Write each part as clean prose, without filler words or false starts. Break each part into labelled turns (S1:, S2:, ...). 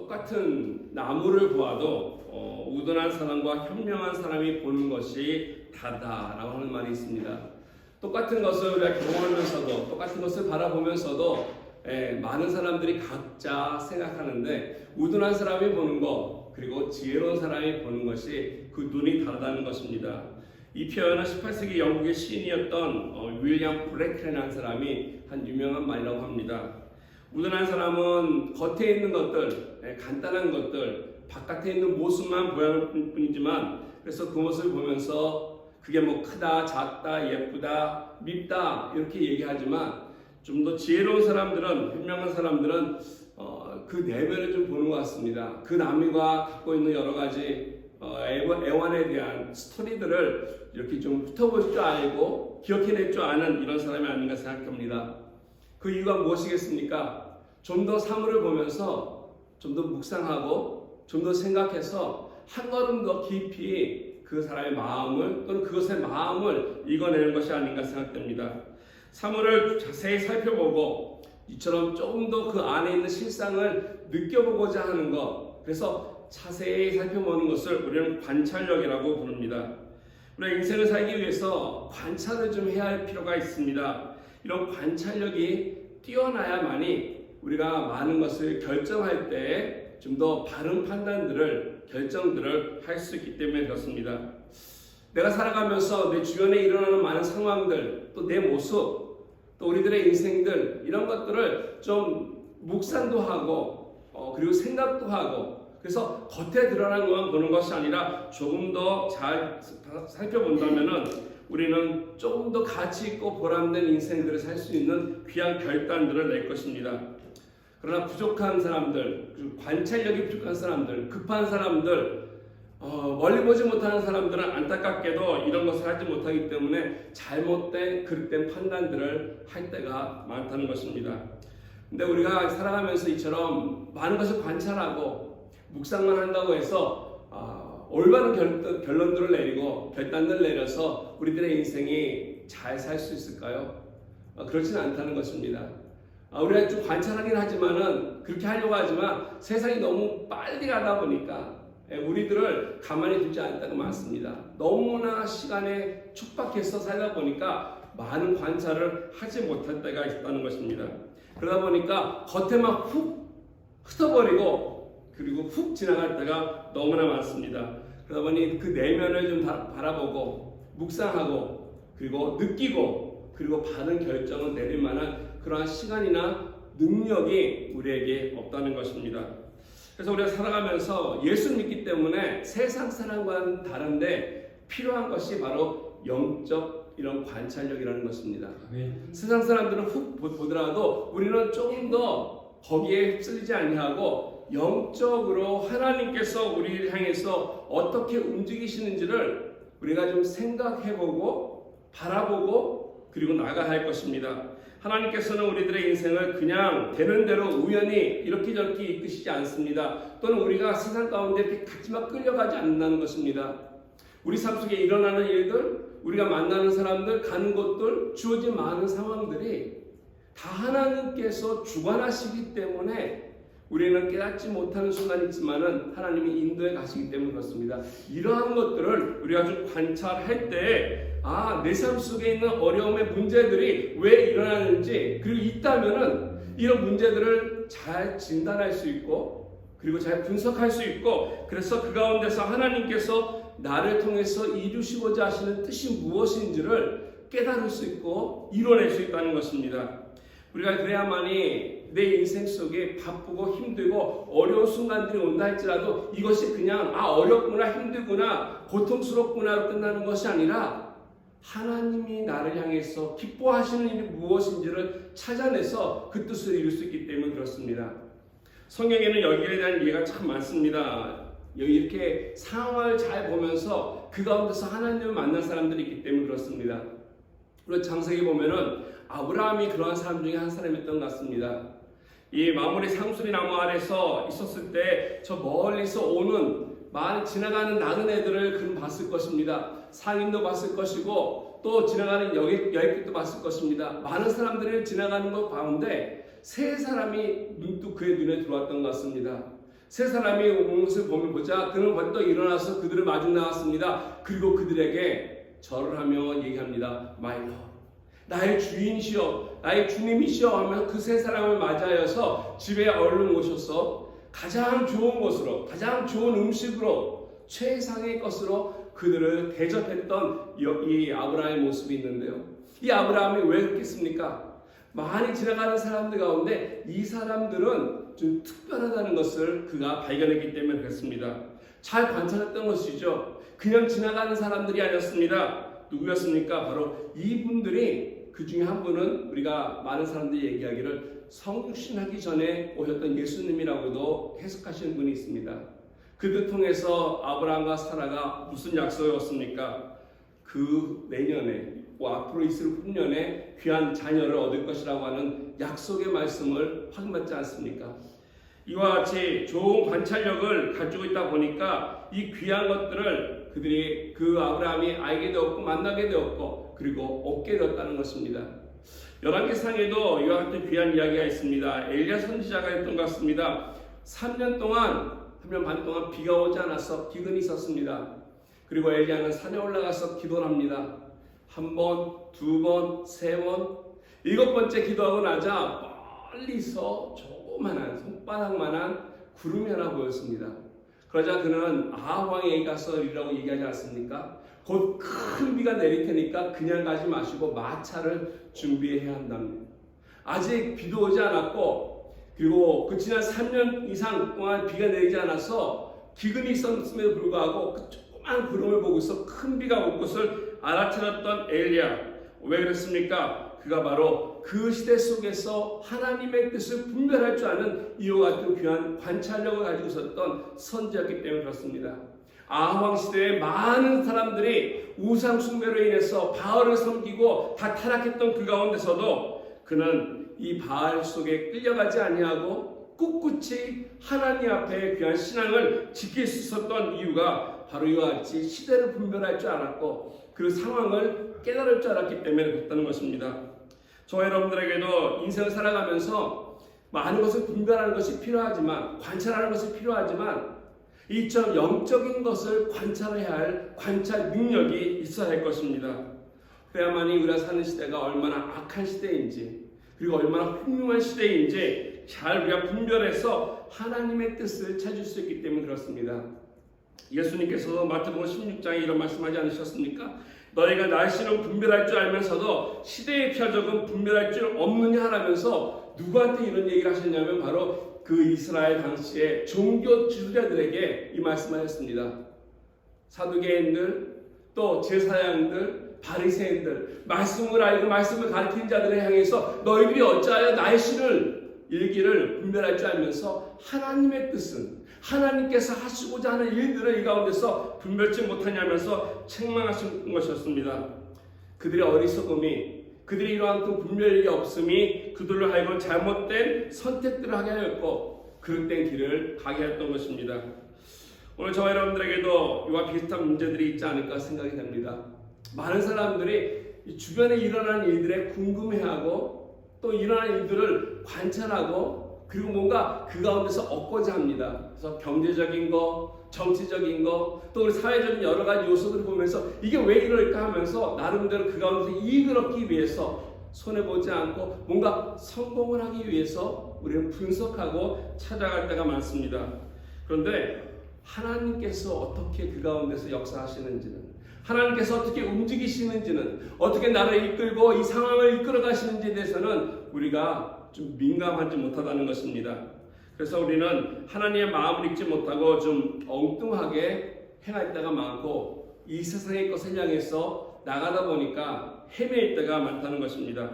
S1: 똑같은 나무를 보아도 우둔한 사람과 현명한 사람이 보는 것이 다르다라고 하는 말이 있습니다. 똑같은 것을 우리가 경험하면서도 똑같은 것을 바라보면서도 많은 사람들이 각자 생각하는데 우둔한 사람이 보는 것 그리고 지혜로운 사람이 보는 것이 그 눈이 다르다는 것입니다. 이 표현은 18세기 영국의 시인이었던 윌리엄 블랙이라는 사람이 한 유명한 말이라고 합니다. 우둔한 사람은 겉에 있는 것들, 간단한 것들, 바깥에 있는 모습만 보여할 뿐이지만 그래서 그 모습을 보면서 그게 뭐 크다, 작다, 예쁘다, 밉다 이렇게 얘기하지만 좀 더 지혜로운 사람들은, 현명한 사람들은 그 내면을 좀 보는 것 같습니다. 그 남과 갖고 있는 여러 가지 애완에 대한 스토리들을 이렇게 좀 훑어볼 줄 알고 기억해낼 줄 아는 이런 사람이 아닌가 생각합니다. 그 이유가 무엇이겠습니까? 좀 더 사물을 보면서 좀 더 묵상하고 좀 더 생각해서 한 걸음 더 깊이 그 사람의 마음을 또는 그것의 마음을 읽어내는 것이 아닌가 생각됩니다. 사물을 자세히 살펴보고 이처럼 조금 더 그 안에 있는 실상을 느껴보고자 하는 것, 그래서 자세히 살펴보는 것을 우리는 관찰력이라고 부릅니다. 우리가 인생을 살기 위해서 관찰을 좀 해야 할 필요가 있습니다. 이런 관찰력이 뛰어나야만이 우리가 많은 것을 결정할 때 좀 더 바른 판단들을, 결정들을 할 수 있기 때문에 그렇습니다. 내가 살아가면서 내 주변에 일어나는 많은 상황들, 또 내 모습, 또 우리들의 인생들 이런 것들을 좀 묵상도 하고 그리고 생각도 하고 그래서 겉에 드러난 것만 보는 것이 아니라 조금 더 잘 살펴본다면은 우리는 조금 더 가치 있고 보람된 인생들을 살 수 있는 귀한 결단들을 낼 것입니다. 그러나 부족한 사람들, 관찰력이 부족한 사람들, 급한 사람들, 멀리 보지 못하는 사람들은 안타깝게도 이런 것을 하지 못하기 때문에 잘못된 그릇된 판단들을 할 때가 많다는 것입니다. 근데 우리가 살아가면서 이처럼 많은 것을 관찰하고 묵상만 한다고 해서 올바른 결론들을 내리고 결단들을 내려서 우리들의 인생이 잘 살 수 있을까요? 그렇지는 않다는 것입니다. 우리가 좀 관찰하긴 하지만은 그렇게 하려고 하지만 세상이 너무 빨리 가다 보니까 우리들을 가만히 두지 않을 때가 많습니다. 너무나 시간에 촉박해서 살다 보니까 많은 관찰을 하지 못할 때가 있다는 것입니다. 그러다 보니까 겉에만 훅 흩어버리고 그리고 훅 지나갈 때가 너무나 많습니다. 그러다 보니 그 내면을 좀 바라보고 묵상하고 그리고 느끼고 그리고 바른 결정을 내릴 만한 그러한 시간이나 능력이 우리에게 없다는 것입니다. 그래서 우리가 살아가면서 예수 믿기 때문에 세상 사람과는 다른데 필요한 것이 바로 영적 이런 관찰력이라는 것입니다. 세상 사람들은 훅 보더라도 우리는 조금 더 거기에 휩쓸리지 아니하고 영적으로 하나님께서 우리를 향해서 어떻게 움직이시는지를 우리가 좀 생각해보고 바라보고 그리고 나가야 할 것입니다. 하나님께서는 우리들의 인생을 그냥 되는 대로 우연히 이렇게 저렇게 이끄시지 않습니다. 또는 우리가 세상 가운데 이렇게 같이만 끌려가지 않는다는 것입니다. 우리 삶 속에 일어나는 일들, 우리가 만나는 사람들, 가는 곳들, 주어진 많은 상황들이 다 하나님께서 주관하시기 때문에 우리는 깨닫지 못하는 순간이 있지만은 하나님이 인도해 가시기 때문에 그렇습니다. 이러한 것들을 우리가 좀 관찰할 때 내 삶 속에 있는 어려움의 문제들이 왜 일어나는지 그리고 있다면은 이런 문제들을 잘 진단할 수 있고 그리고 잘 분석할 수 있고 그래서 그 가운데서 하나님께서 나를 통해서 이루시고자 하시는 뜻이 무엇인지를 깨달을 수 있고 이뤄낼 수 있다는 것입니다. 우리가 그래야만이 내 인생 속에 바쁘고 힘들고 어려운 순간들이 온다 할지라도 이것이 그냥 어렵구나 힘들구나 고통스럽구나로 끝나는 것이 아니라 하나님이 나를 향해서 기뻐하시는 일이 무엇인지를 찾아내서 그 뜻을 이룰 수 있기 때문에 그렇습니다. 성경에는 여기에 대한 이해가 참 많습니다. 이렇게 상황을 잘 보면서 그 가운데서 하나님을 만난 사람들이 있기 때문에 그렇습니다. 그리고 창세기 보면은 아브라함이 그러한 사람 중에 한 사람이었던 것 같습니다. 이 마무리 상수리 나무 아래서 있었을 때 저 멀리서 오는 많이 지나가는 나그네들을 그는 봤을 것입니다. 상인도 봤을 것이고 또 지나가는 여객들도 봤을 것입니다. 많은 사람들이 지나가는 것 가운데 세 사람이 문득 그의 눈에 들어왔던 것 같습니다. 세 사람이 온 것을 보자 그는 벌떡 일어나서 그들을 마중 나왔습니다. 그리고 그들에게 절을 하며 얘기합니다. My Lord, 나의 주인이시여, 나의 주님이시여 하면서 그 세 사람을 맞이하여서 집에 얼른 모셔서 가장 좋은 것으로, 가장 좋은 음식으로, 최상의 것으로 그들을 대접했던 이 아브라함의 모습이 있는데요. 이 아브라함이 왜 그랬겠습니까? 많이 지나가는 사람들 가운데 이 사람들은 좀 특별하다는 것을 그가 발견했기 때문에 그랬습니다. 잘 관찰했던 것이죠. 그냥 지나가는 사람들이 아니었습니다. 누구였습니까? 바로 이분들이, 그 중에 한 분은 우리가 많은 사람들이 얘기하기를 성육신하기 전에 오셨던 예수님이라고도 해석하시는 분이 있습니다. 그들 통해서 아브라함과 사라가 무슨 약속이었습니까? 그 내년에 앞으로 있을 후년에 귀한 자녀를 얻을 것이라고 하는 약속의 말씀을 확인받지 않습니까? 이와 같이 좋은 관찰력을 가지고 있다 보니까 이 귀한 것들을 그들이 그 아브라함이 알게 되었고 만나게 되었고 그리고 얻게 되었다는 것입니다. 열왕기상에도 이와 같은 귀한 이야기가 있습니다. 엘리야 선지자가 했던 것 같습니다. 3년 반 동안 비가 오지 않아서 기근이 있었습니다. 그리고 엘리야는 산에 올라가서 기도를 합니다. 한 번, 두 번, 세 번, 7번째 기도하고 나자 멀리서 조그만한 손바닥만한 구름이 하나 보였습니다. 그러자 그는 아하왕에 가서 이라고 얘기하지 않습니까? 곧 큰 비가 내릴 테니까 그냥 가지 마시고 마차를 준비해야 한답니다. 아직 비도 오지 않았고 그리고 그 지난 3년 이상 동안 비가 내리지 않아서 기근이 있었음에도 불구하고 그 조그만 구름을 보고서 큰 비가 올 것을 알아차렸던 엘리야. 왜 그랬습니까? 그가 바로 그 시대 속에서 하나님의 뜻을 분별할 줄 아는 이와 같은 귀한 관찰력을 가지고 있었던 선지였기 때문에 그렇습니다. 아하왕 시대에 많은 사람들이 우상 숭배로 인해서 바알을 섬기고 다 타락했던 그 가운데서도 그는 이 바알 속에 끌려가지 아니하고 꿋꿋이 하나님 앞에 귀한 신앙을 지킬 수 있었던 이유가 바로 이와 같이 시대를 분별할 줄 알았고 그 상황을 깨달을 줄 알았기 때문에 그렇다는 것입니다. 저와 여러분들에게도 인생을 살아가면서 많은 것을 분별하는 것이 필요하지만, 관찰하는 것이 필요하지만 이 점 영적인 것을 관찰해야 할 관찰 능력이 있어야 할 것입니다. 그래야만이 우리가 사는 시대가 얼마나 악한 시대인지 그리고 얼마나 훌륭한 시대인지 잘 우리가 분별해서 하나님의 뜻을 찾을 수 있기 때문에 그렇습니다. 예수님께서도 마태복음 16장에 이런 말씀하지 않으셨습니까? 너희가 날씨는 분별할 줄 알면서도 시대의 표적은 분별할 줄 없느냐 하면서 누구한테 이런 얘기를 하셨냐면 바로 그 이스라엘 당시에 종교 지도자들에게 이 말씀을 하셨습니다. 사두개인들 또 제사장들 바리새인들 말씀을 알고 말씀을 가르치는 자들을 향해서 너희들이 어찌하여 날씨를 일기를 분별할 줄 알면서 하나님의 뜻은 하나님께서 하시고자 하는 일들을 이 가운데서 분별치 못하냐면서 책망하신 것이었습니다. 그들의 어리석음이 그들이 이러한 또 분별력이 없음이 그들로 하여금 잘못된 선택들을 하게 하였고 그릇된 길을 가게 했던 것입니다. 오늘 저와 여러분들에게도 이와 비슷한 문제들이 있지 않을까 생각이 됩니다. 많은 사람들이 주변에 일어나는 일들에 궁금해하고 또 일어나는 일들을 관찰하고 그리고 뭔가 그 가운데서 얻고자 합니다. 그래서 경제적인 거, 정치적인 거, 또 우리 사회적인 여러 가지 요소들을 보면서 이게 왜 이럴까 하면서 나름대로 그 가운데서 이익을 얻기 위해서 손해보지 않고 뭔가 성공을 하기 위해서 우리는 분석하고 찾아갈 때가 많습니다. 그런데 하나님께서 어떻게 그 가운데서 역사하시는지는 하나님께서 어떻게 움직이시는지는 어떻게 나를 이끌고 이 상황을 이끌어 가시는지에 대해서는 우리가 좀 민감하지 못하다는 것입니다. 그래서 우리는 하나님의 마음을 읽지 못하고 좀 엉뚱하게 행할 때가 많고 이 세상의 것을 향해서 나가다 보니까 헤매일 때가 많다는 것입니다.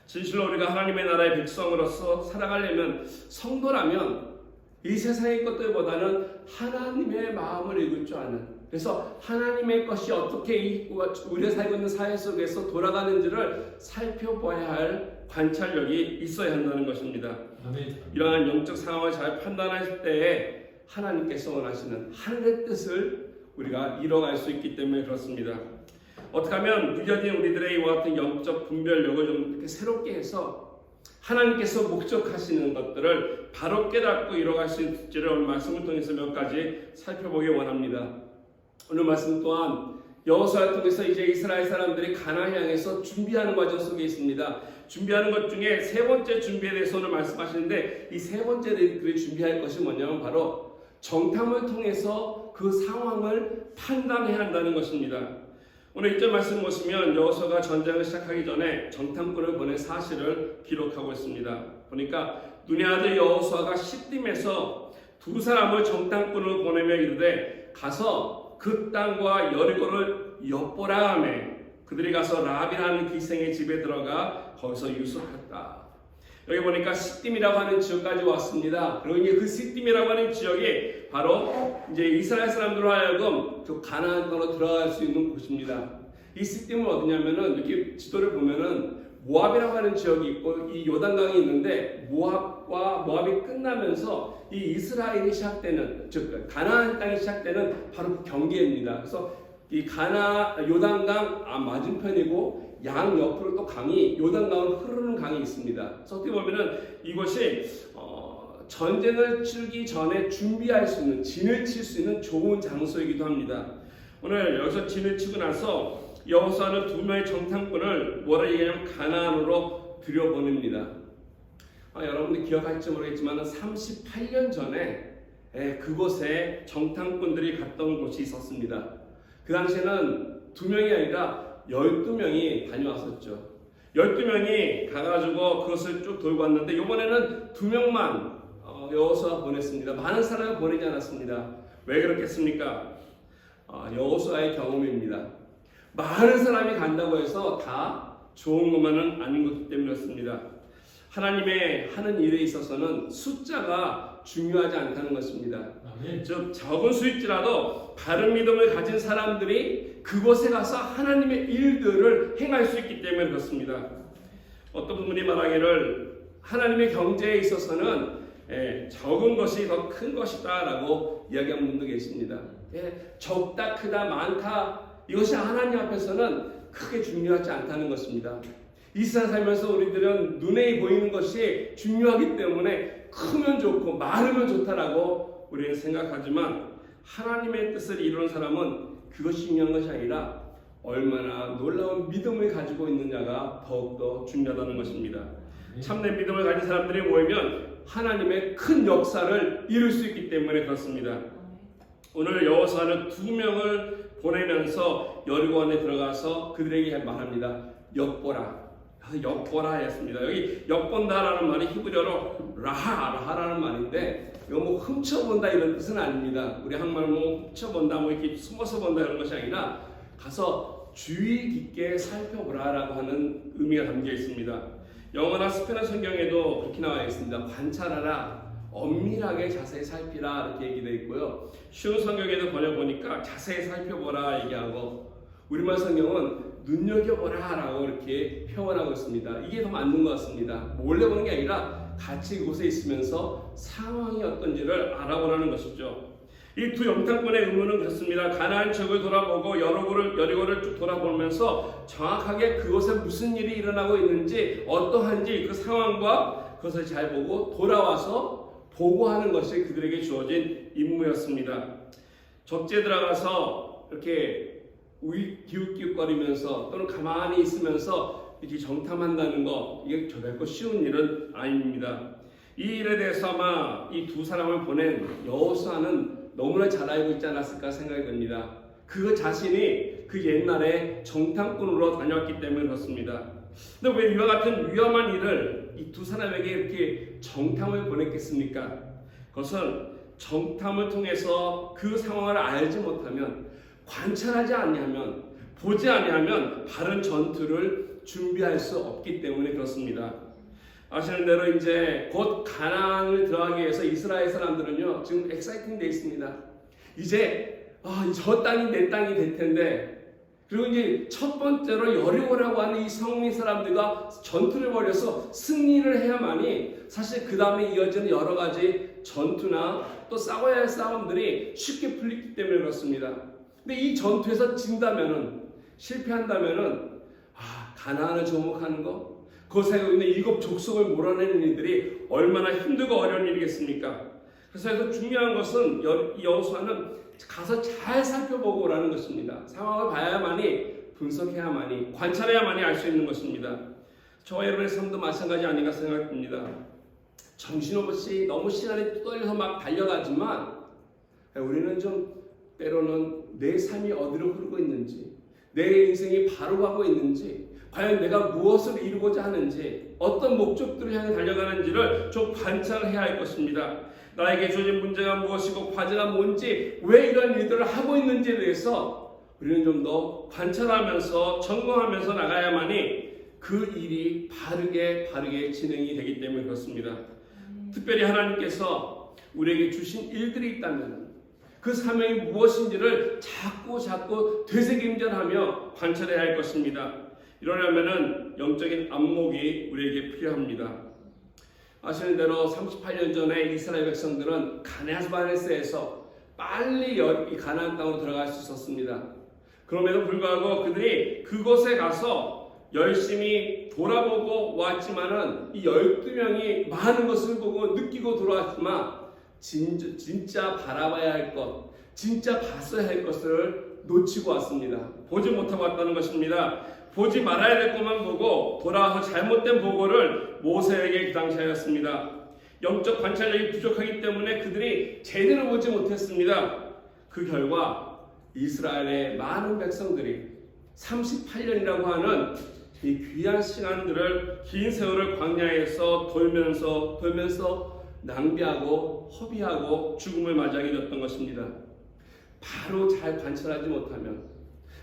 S1: 진실로 우리가 하나님의 나라의 백성으로서 살아가려면 성도라면 이 세상의 것들보다는 하나님의 마음을 읽을 줄 아는 그래서 하나님의 것이 어떻게 우리가 살고 있는 사회 속에서 돌아가는지를 살펴봐야 할 관찰력이 있어야 한다는 것입니다. 아멘. 이러한 영적 상황을 잘 판단할 때에 하나님께서 원하시는 하늘의 뜻을 우리가 이뤄갈 수 있기 때문에 그렇습니다. 어떻게 하면 늦어진 우리들의 이와 같은 영적 분별력을 좀 이렇게 새롭게 해서 하나님께서 목적하시는 것들을 바로 깨닫고 이뤄갈 수 있을지를 오늘 말씀을 통해서 몇 가지 살펴보기 원합니다. 오늘 말씀 또한 여호수아를 통해서 이제 이스라엘 사람들이 가나안 향해서 준비하는 과정 속에 있습니다. 준비하는 것 중에 세 번째 준비에 대해서 오늘 말씀하시는데, 이 세 번째들이 준비할 것이 뭐냐면 바로 정탐을 통해서 그 상황을 판단해야 한다는 것입니다. 오늘 1절 말씀 보시면 여호수아가 전쟁을 시작하기 전에 정탐꾼을 보낸 사실을 기록하고 있습니다. 보니까 눈의 아들 여호수아가 시딤에서 두 사람을 정탐꾼으로 보내며 이르되 가서 그 땅과 여리고를 엿보라 하매 그들이 가서 라합이라는 기생의 집에 들어가 거기서 유숙했다. 여기 보니까 시딤이라고 하는 지역까지 왔습니다. 그리고 이제 그 시딤이라고 하는 지역이 바로 이제 이스라엘 사람들로 하여금 그 가나안 땅으로 들어갈 수 있는 곳입니다. 이 시딤은 어디냐면은 이렇게 지도를 보면은 모압이라고 하는 지역이 있고 이 요단강이 있는데 모압과 모압이 끝나면서 이 이스라엘이 시작되는, 즉 가나안 땅이 시작되는 바로 그 경계입니다. 그래서 이 요단강 맞은편이고 양 옆으로 또 강이 요단강으로 흐르는 강이 있습니다. 그래서 어떻게 보면은 이것이 전쟁을 치르기 전에 준비할 수 있는, 진을 칠 수 있는 좋은 장소이기도 합니다. 오늘 여기서 진을 치고 나서 여호수아는 두 명의 정탐꾼을 뭐라 얘기하냐면 가나안으로 들여보냅니다. 여러분들 기억할지 모르겠지만 38년 전에 그곳에 정탐꾼들이 갔던 곳이 있었습니다. 그 당시에는 2명이 아니라 12명이 다녀왔었죠. 12명이 가가지고 그것을 쭉 돌고 왔는데 이번에는 2명만 여호수아 보냈습니다. 많은 사람을 보내지 않았습니다. 왜 그렇겠습니까? 여호수아의 경험입니다. 많은 사람이 간다고 해서 다 좋은 것만은 아닌 것 때문이었습니다. 하나님의 하는 일에 있어서는 숫자가 중요하지 않다는 것입니다. 즉 적은 수일지라도 바른 믿음을 가진 사람들이 그곳에 가서 하나님의 일들을 행할 수 있기 때문에 그렇습니다. 어떤 분이 말하기를 하나님의 경제에 있어서는 적은 것이 더 큰 것이다 라고 이야기하는 분도 계십니다. 적다 크다 많다 이것이 하나님 앞에서는 크게 중요하지 않다는 것입니다. 이 세상 살면서 우리들은 눈에 보이는 것이 중요하기 때문에 크면 좋고 많으면 좋다라고 우리는 생각하지만 하나님의 뜻을 이루는 사람은 그것이 중요한 것이 아니라 얼마나 놀라운 믿음을 가지고 있느냐가 더욱더 중요하다는 것입니다. 참된 믿음을 가진 사람들이 모이면 하나님의 큰 역사를 이룰 수 있기 때문에 그렇습니다. 오늘 여호수아는 2명을 보내면서 여리고 안에 들어가서 그들에게 말합니다. 엿보라. 엿보라 했습니다. 여기 엿본다라는 말이 히브리어로 라하라는 말인데 이거 뭐 훔쳐본다 이런 뜻은 아닙니다. 우리 한말 뭐 훔쳐본다 뭐 이렇게 숨어서 본다 이런 것이 아니라 가서 주의 깊게 살펴보라라고 하는 의미가 담겨 있습니다. 영어나 스페인 성경에도 그렇게 나와 있습니다. 관찰하라, 엄밀하게 자세히 살피라 이렇게 얘기되어 있고요. 쉬운 성경에도 번역보니까 자세히 살펴보라 얘기하고 우리말 성경은 눈여겨보라 라고 이렇게 표현하고 있습니다. 이게 더 맞는 것 같습니다. 몰래 보는 게 아니라 같이 그곳에 있으면서 상황이 어떤지를 알아보라는 것이죠. 이 두 정탐꾼의 의무는 그렇습니다. 가나안 지역을 돌아보고 여리고를 쭉 돌아보면서 정확하게 그곳에 무슨 일이 일어나고 있는지 어떠한지 그 상황과 그것을 잘 보고 돌아와서 보고하는 것이 그들에게 주어진 임무였습니다. 적지에 들어가서 이렇게 기웃기웃거리면서 또는 가만히 있으면서 이렇게 정탐한다는 거 이게 결코 쉬운 일은 아닙니다. 이 일에 대해서 아마 이 두 사람을 보낸 여호수아는 너무나 잘 알고 있지 않았을까 생각이 듭니다. 그 자신이 그 옛날에 정탐꾼으로 다녔기 때문에 그렇습니다. 근데 왜 이와 같은 위험한 일을 이 두 사람에게 이렇게 정탐을 보냈겠습니까? 그것은 정탐을 통해서 그 상황을 알지 못하면 관찰하지 아니하면 보지 아니하면 바른 전투를 준비할 수 없기 때문에 그렇습니다. 아시는 대로 이제 곧 가나안을 들어가기 위해서 이스라엘 사람들은요 지금 엑사이팅 돼 있습니다. 이제 저 땅이 내 땅이 될 텐데 그리고 이제 첫 번째로 여리고라고 하는 이 성민 사람들과 전투를 벌여서 승리를 해야만이 사실 그 다음에 이어지는 여러 가지 전투나 또 싸워야 할 싸움들이 쉽게 풀리기 때문에 그렇습니다. 근데 이 전투에서 진다면은 실패한다면은 가나안을 정복하는 거 그 살고 있는 일곱 족속을 몰아내는 일들이 얼마나 힘들고 어려운 일이겠습니까? 그래서 중요한 것은 여호수아는 가서 잘 살펴보고 오라는 것입니다. 상황을 봐야만이, 분석해야만이, 관찰해야만이 알 수 있는 것입니다. 저와 여러분의 삶도 마찬가지 아닌가 생각됩니다. 정신없이 너무 시간에 뚜덜려서 막 달려가지만 우리는 좀 때로는 내 삶이 어디로 흐르고 있는지, 내 인생이 바로 가고 있는지, 과연 내가 무엇을 이루고자 하는지, 어떤 목적들을 향해 달려가는지를 좀 관찰해야 할 것입니다. 나에게 주어진 문제가 무엇이고 과제가 뭔지, 왜 이런 일들을 하고 있는지에 대해서 우리는 좀 더 관찰하면서 점검하면서 나가야만이 그 일이 바르게 진행이 되기 때문에 그렇습니다. 특별히 하나님께서 우리에게 주신 일들이 있다면 그 사명이 무엇인지를 자꾸 되새김질하며 관찰해야 할 것입니다. 이러려면 영적인 안목이 우리에게 필요합니다. 아시는 대로 38년 전에 이스라엘 백성들은 가데스바네스에서 빨리 이 가나안 땅으로 들어갈 수 있었습니다. 그럼에도 불구하고 그들이 그곳에 가서 열심히 돌아보고 왔지만은 이 12명이 많은 것을 보고 느끼고 돌아왔지만 진짜 바라봐야 할 것, 진짜 봤어야 할 것을 놓치고 왔습니다. 보지 못하고 왔다는 것입니다. 보지 말아야 될 것만 보고 돌아와서 잘못된 보고를 모세에게 그 당시 하였습니다. 영적 관찰력이 부족하기 때문에 그들이 제대로 보지 못했습니다. 그 결과 이스라엘의 많은 백성들이 38년이라고 하는 이 귀한 시간들을, 긴 세월을 광야에서 돌면서 낭비하고 허비하고 죽음을 맞이하게 됐던 것입니다. 바로 잘 관찰하지 못하면,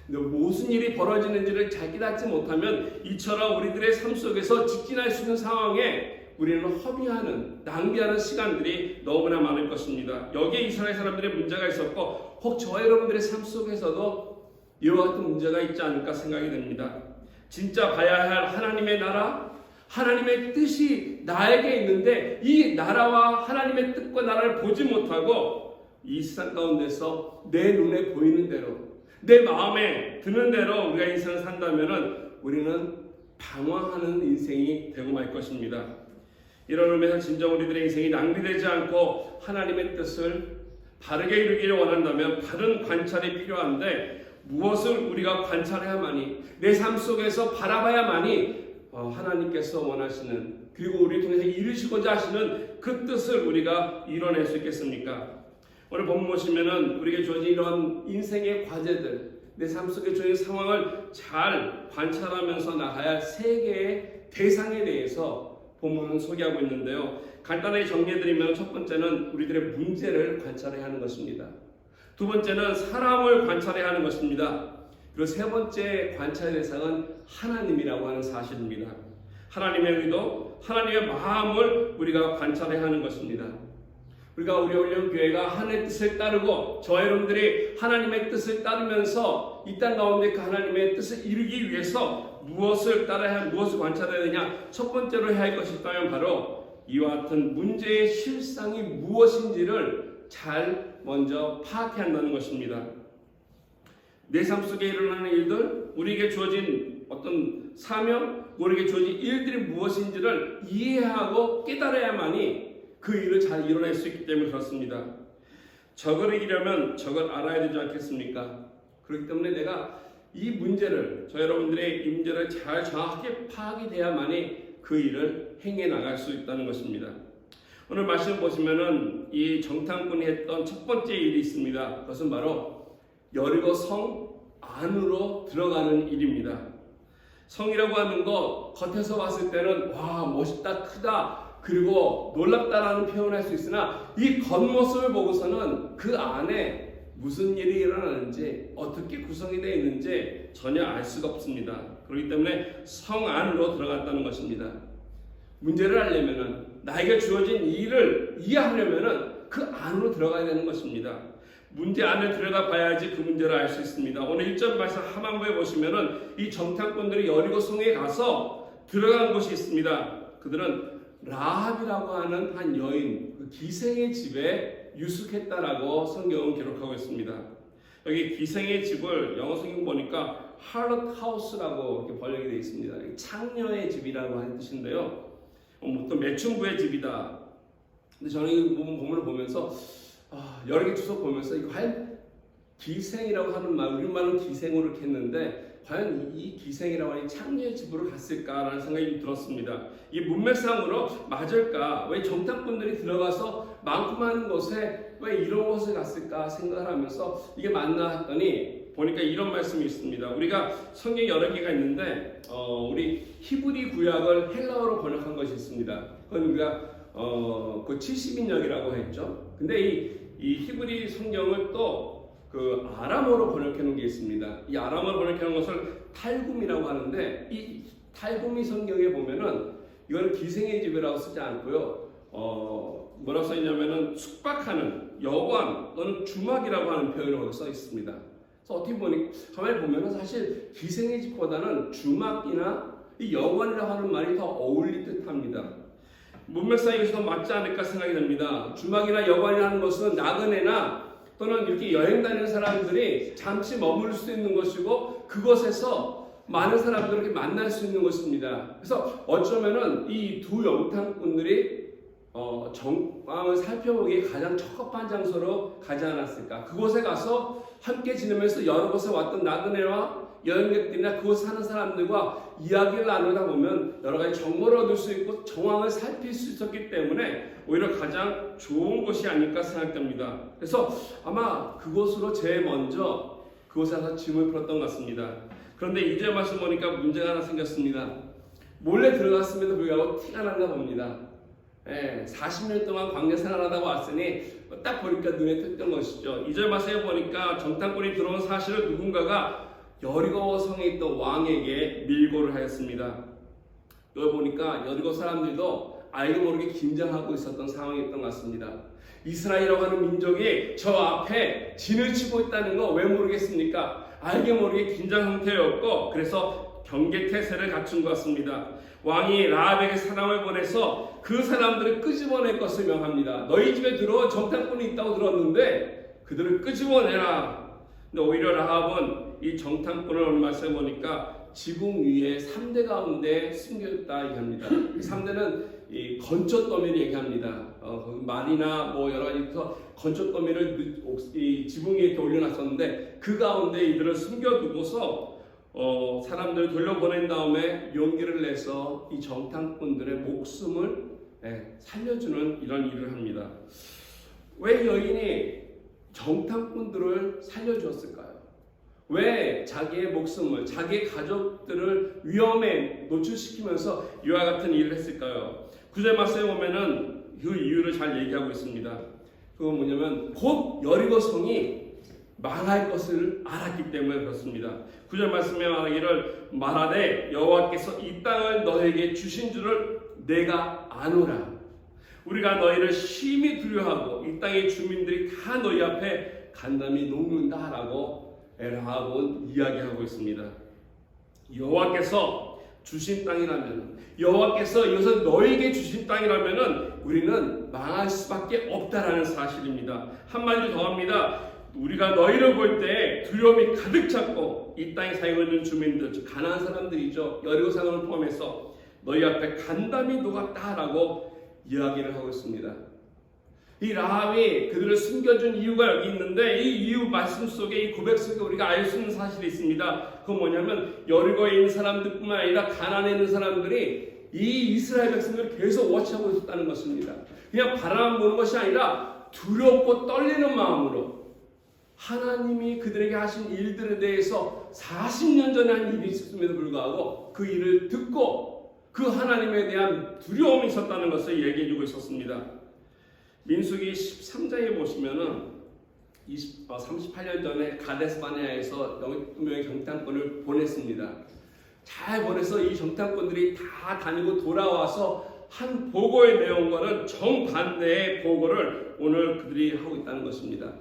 S1: 무슨 일이 벌어지는지를 잘 깨닫지 못하면 이처럼 우리들의 삶 속에서 직진할 수 있는 상황에 우리는 허비하는, 낭비하는 시간들이 너무나 많을 것입니다. 여기에 이스라엘 사람들의 문제가 있었고 혹 저와 여러분들의 삶 속에서도 이와 같은 문제가 있지 않을까 생각이 됩니다. 진짜 봐야 할 하나님의 나라, 하나님의 뜻이 나에게 있는데 이 나라와 하나님의 뜻과 나라를 보지 못하고 이 세상 가운데서 내 눈에 보이는 대로, 내 마음에 드는 대로 우리가 인생을 산다면 우리는 방황하는 인생이 되고 말 것입니다. 이런 의미에서 진정 우리들의 인생이 낭비되지 않고 하나님의 뜻을 바르게 이루기를 원한다면 바른 관찰이 필요한데, 무엇을 우리가 관찰해야만이, 내 삶 속에서 바라봐야만이 하나님께서 원하시는, 그리고 우리 통해서 이루시고자 하시는 그 뜻을 우리가 이뤄낼 수 있겠습니까? 오늘 본문 보시면은 우리에게 주어진 이런 인생의 과제들, 내 삶 속에 주어진 상황을 잘 관찰하면서 나가야 할 세 개의 대상에 대해서 본문은 소개하고 있는데요. 간단하게 정리해드리면 첫 번째는 우리들의 문제를 관찰해야 하는 것입니다. 두 번째는 사람을 관찰해야 하는 것입니다. 그리고 세 번째 관찰의 대상은 하나님이라고 하는 사실입니다. 하나님의 의도, 하나님의 마음을 우리가 관찰해야 하는 것입니다. 우리 올림교회가 하나님의 뜻을 따르고 저와 여러분들이 하나님의 뜻을 따르면서 이 땅 가운데 그 하나님의 뜻을 이루기 위해서 무엇을 따라야, 무엇을 관찰해야 되냐? 첫 번째로 해야 할 것이 있다면 바로 이와 같은 문제의 실상이 무엇인지를 잘 먼저 파악해야 한다는 것입니다. 내 삶 속에 일어나는 일들, 우리에게 주어진 어떤 사명, 우리에게 주어진 일들이 무엇인지를 이해하고 깨달아야만이 그 일을 잘 이뤄낼 수 있기 때문에 그렇습니다. 적을 이기려면 적을 알아야 되지 않겠습니까? 그렇기 때문에 내가 이 문제를, 저 여러분들의 이 문제를 잘 정확하게 파악이 돼야만이 그 일을 행해 나갈 수 있다는 것입니다. 오늘 말씀 보시면은 이 정탐꾼이 했던 첫 번째 일이 있습니다. 그것은 바로 여리고 성 안으로 들어가는 일입니다. 성이라고 하는 것 겉에서 봤을 때는 와, 멋있다, 크다, 그리고 놀랍다라는 표현을 할 수 있으나 이 겉모습을 보고서는 그 안에 무슨 일이 일어나는지, 어떻게 구성이 되어 있는지 전혀 알 수가 없습니다. 그렇기 때문에 성 안으로 들어갔다는 것입니다. 문제를 알려면은, 나에게 주어진 일을 이해하려면은 그 안으로 들어가야 되는 것입니다. 문제 안에 들어가 봐야지 그 문제를 알 수 있습니다. 오늘 1절 말씀 하반부에 보시면은 이 정탐꾼들이 여리고 성에 가서 들어간 곳이 있습니다. 그들은 라합이라고 하는 한 여인, 그 기생의 집에 유숙했다라고 성경은 기록하고 있습니다. 여기 기생의 집을 영어 성경 보니까 harlot house라고 이렇게 번역이 되어 있습니다. 창녀의 집이라고 하는 뜻인데요. 또 매춘부의 집이다. 근데 저는 이 본문을 보면서 여러 개 주석 보면서 이거 과연 기생이라고 하는 말, 우리말은 기생으로 이렇게 했는데 과연 이 기생이라고 하는 창녀의 집으로 갔을까라는 생각이 들었습니다. 이 문맥상으로 맞을까? 왜 정탐꾼들이 들어가서 많고 많은 곳에 왜 이런 곳을 갔을까 생각을 하면서 이게 맞나 했더니 보니까 이런 말씀이 있습니다. 우리가 성경 여러 개가 있는데 우리 히브리 구약을 헬라어로 번역한 것이 있습니다. 그건 우리가 그 70인역이라고 했죠. 근데 이 히브리 성경을 또 그 아람어로 번역해 놓은 게 있습니다. 이 아람어로 번역해 놓은 것을 탈굼이라고 하는데 이 탈굼이 성경에 보면은 이거는 기생의 집이라고 쓰지 않고요. 뭐라고 써 있냐면은 숙박하는 여관 또는 주막이라고 하는 표현으로 써 있습니다. 그래서 어떻게 보니 가만히 보면은 사실 기생의 집보다는 주막이나 이 여관이라고 하는 말이 더 어울릴 듯합니다. 문맥상에 이것이 더 맞지 않을까 생각이 듭니다. 주막이나 여관이라는 것은 나그네나 또는 이렇게 여행 다니는 사람들이 잠시 머물 수 있는 것이고 그곳에서 많은 사람들을 이렇게 만날 수 있는 것입니다. 그래서 어쩌면은 이 두 영탕꾼들이 정황을 살펴보기에 가장 적합한 장소로 가지 않았을까. 그곳에 가서 함께 지내면서 여러 곳에 왔던 나그네와 여행객들이나 그곳 사는 사람들과 이야기를 나누다 보면 여러 가지 정보를 얻을 수 있고 정황을 살필 수 있었기 때문에 오히려 가장 좋은 곳이 아닐까 생각됩니다. 그래서 아마 그곳으로 제일 먼저 그곳에 가서 짐을 풀었던 것 같습니다. 그런데 이제 말씀 보니까 문제가 하나 생겼습니다. 몰래 들어갔음에도 불구하고 티가 난가 봅니다. 40년 동안 광야 생활하다가 왔으니 딱 보니까 눈에 띄었던 것이죠. 2절 말씀에 보니까 정탐꾼이 들어온 사실을 누군가가 여리고 성에 있던 왕에게 밀고를 하였습니다. 여기 보니까 여리고 사람들도 알게 모르게 긴장하고 있었던 상황이었던 것 같습니다. 이스라엘이라고 하는 민족이 저 앞에 진을 치고 있다는 거 왜 모르겠습니까? 알게 모르게 긴장 상태였고 그래서 경계태세를 갖춘 것 같습니다. 왕이 라합에게 사람을 보내서 그 사람들을 끄집어낼 것을 명합니다. 너희 집에 들어온 정탐꾼이 있다고 들었는데 그들을 끄집어내라. 근데 오히려 라합은 이 정탐꾼을 오늘 말씀해 보니까 지붕 위에 3대 가운데 숨겨있다 얘기합니다. 이 3대는 이 건초더미를 얘기합니다. 말이나 뭐 여러 가지에서 건초더미를 이 지붕 위에 이렇게 올려놨었는데 그 가운데 이들을 숨겨두고서 사람들을 돌려보낸 다음에 용기를 내서 이 정탐꾼들의 목숨을 살려주는 이런 일을 합니다. 왜 여인이 정탐꾼들을 살려주었을까요? 왜 자기의 목숨을, 자기의 가족들을 위험에 노출시키면서 이와 같은 일을 했을까요? 9절 말씀에 보면은 그 이유를 잘 얘기하고 있습니다. 그건 뭐냐면 곧 여리고 성이 망할 것을 알았기 때문에 그렇습니다. 9절 말씀에 말하되 여호와께서 이 땅을 너에게 주신 줄을 내가 아노라. 우리가 너희를 심히 두려워하고 이 땅의 주민들이 다 너희 앞에 간담이 녹는다라고 라합은 이야기하고 있습니다. 여호와께서 주신 땅이라면, 여호와께서 이것은 너에게 주신 땅이라면 우리는 망할 수밖에 없다라는 사실입니다. 한마디 더 합니다. 우리가 너희를 볼 때 두려움이 가득 찼고 이 땅에 살고 있는 주민들, 즉 가나안 사람들이죠. 여리고 사람을 포함해서 너희 앞에 간담이 녹았다라고 이야기를 하고 있습니다. 이 라합이 그들을 숨겨준 이유가 여기 있는데 이 이유 말씀 속에 이 고백 속에 우리가 알 수 있는 사실이 있습니다. 그건 뭐냐면 여리고에 있는 사람들뿐만 아니라 가나안에 있는 사람들이 이 이스라엘 백성들을 계속 워치하고 있었다는 것입니다. 그냥 바라만 보는 것이 아니라 두렵고 떨리는 마음으로 하나님이 그들에게 하신 일들에 대해서 40년 전에 한 일이 있었음에도 불구하고 그 일을 듣고 그 하나님에 대한 두려움이 있었다는 것을 얘기해주고 있었습니다. 민수기 13장에 보시면은 38년 전에 가데스 바네아에서 12명의 정탐꾼을 보냈습니다. 잘 보내서 이 정탐꾼들이 다 다니고 돌아와서 한 보고의 내용과는 정반대의 보고를 오늘 그들이 하고 있다는 것입니다.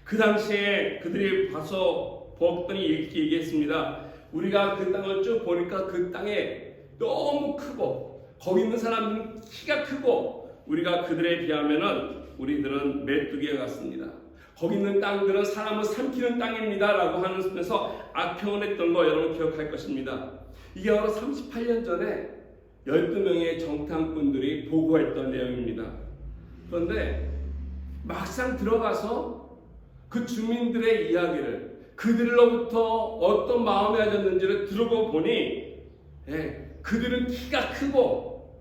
S1: 그 당시에 그들이 봐서 보았더니 이렇게 얘기했습니다. 우리가 그 땅을 쭉 보니까 그 땅에 너무 크고 거기 있는 사람들은 키가 크고 우리가 그들에 비하면은 우리들은 메뚜기와 같습니다. 거기 있는 땅들은 사람을 삼키는 땅입니다 라고 하면서 악평언했던 거 여러분 기억할 것입니다. 이게 바로 38년 전에 12명의 정탐꾼들이 보고했던 내용입니다. 그런데 막상 들어가서 그 주민들의 이야기를, 그들로부터 어떤 마음이 가졌는지를 들어보고 보니 그들은 키가 크고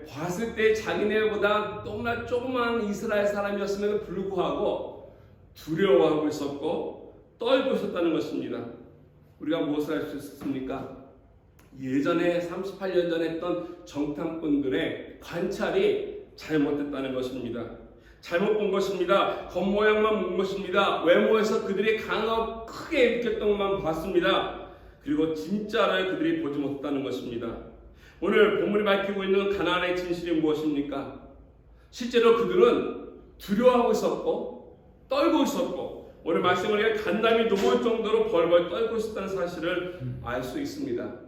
S1: 봤을 때 자기네보다 너무나 조그만 이스라엘 사람이었음에도 불구하고 두려워하고 있었고 떨고 있었다는 것입니다. 우리가 무엇을 할 수 있었습니까? 예전에 38년 전에 했던 정탐꾼들의 관찰이 잘못됐다는 것입니다. 잘못 본 것입니다. 겉모양만 본 것입니다. 외모에서 그들이 강하고 크게 느꼈던 것만 봤습니다. 그리고 진짜를 그들이 보지 못했다는 것입니다. 오늘 본문이 밝히고 있는 가나안의 진실이 무엇입니까? 실제로 그들은 두려워하고 있었고 떨고 있었고 오늘 말씀을 간담이 녹을 정도로 벌벌 떨고 있었다는 사실을 알 수 있습니다.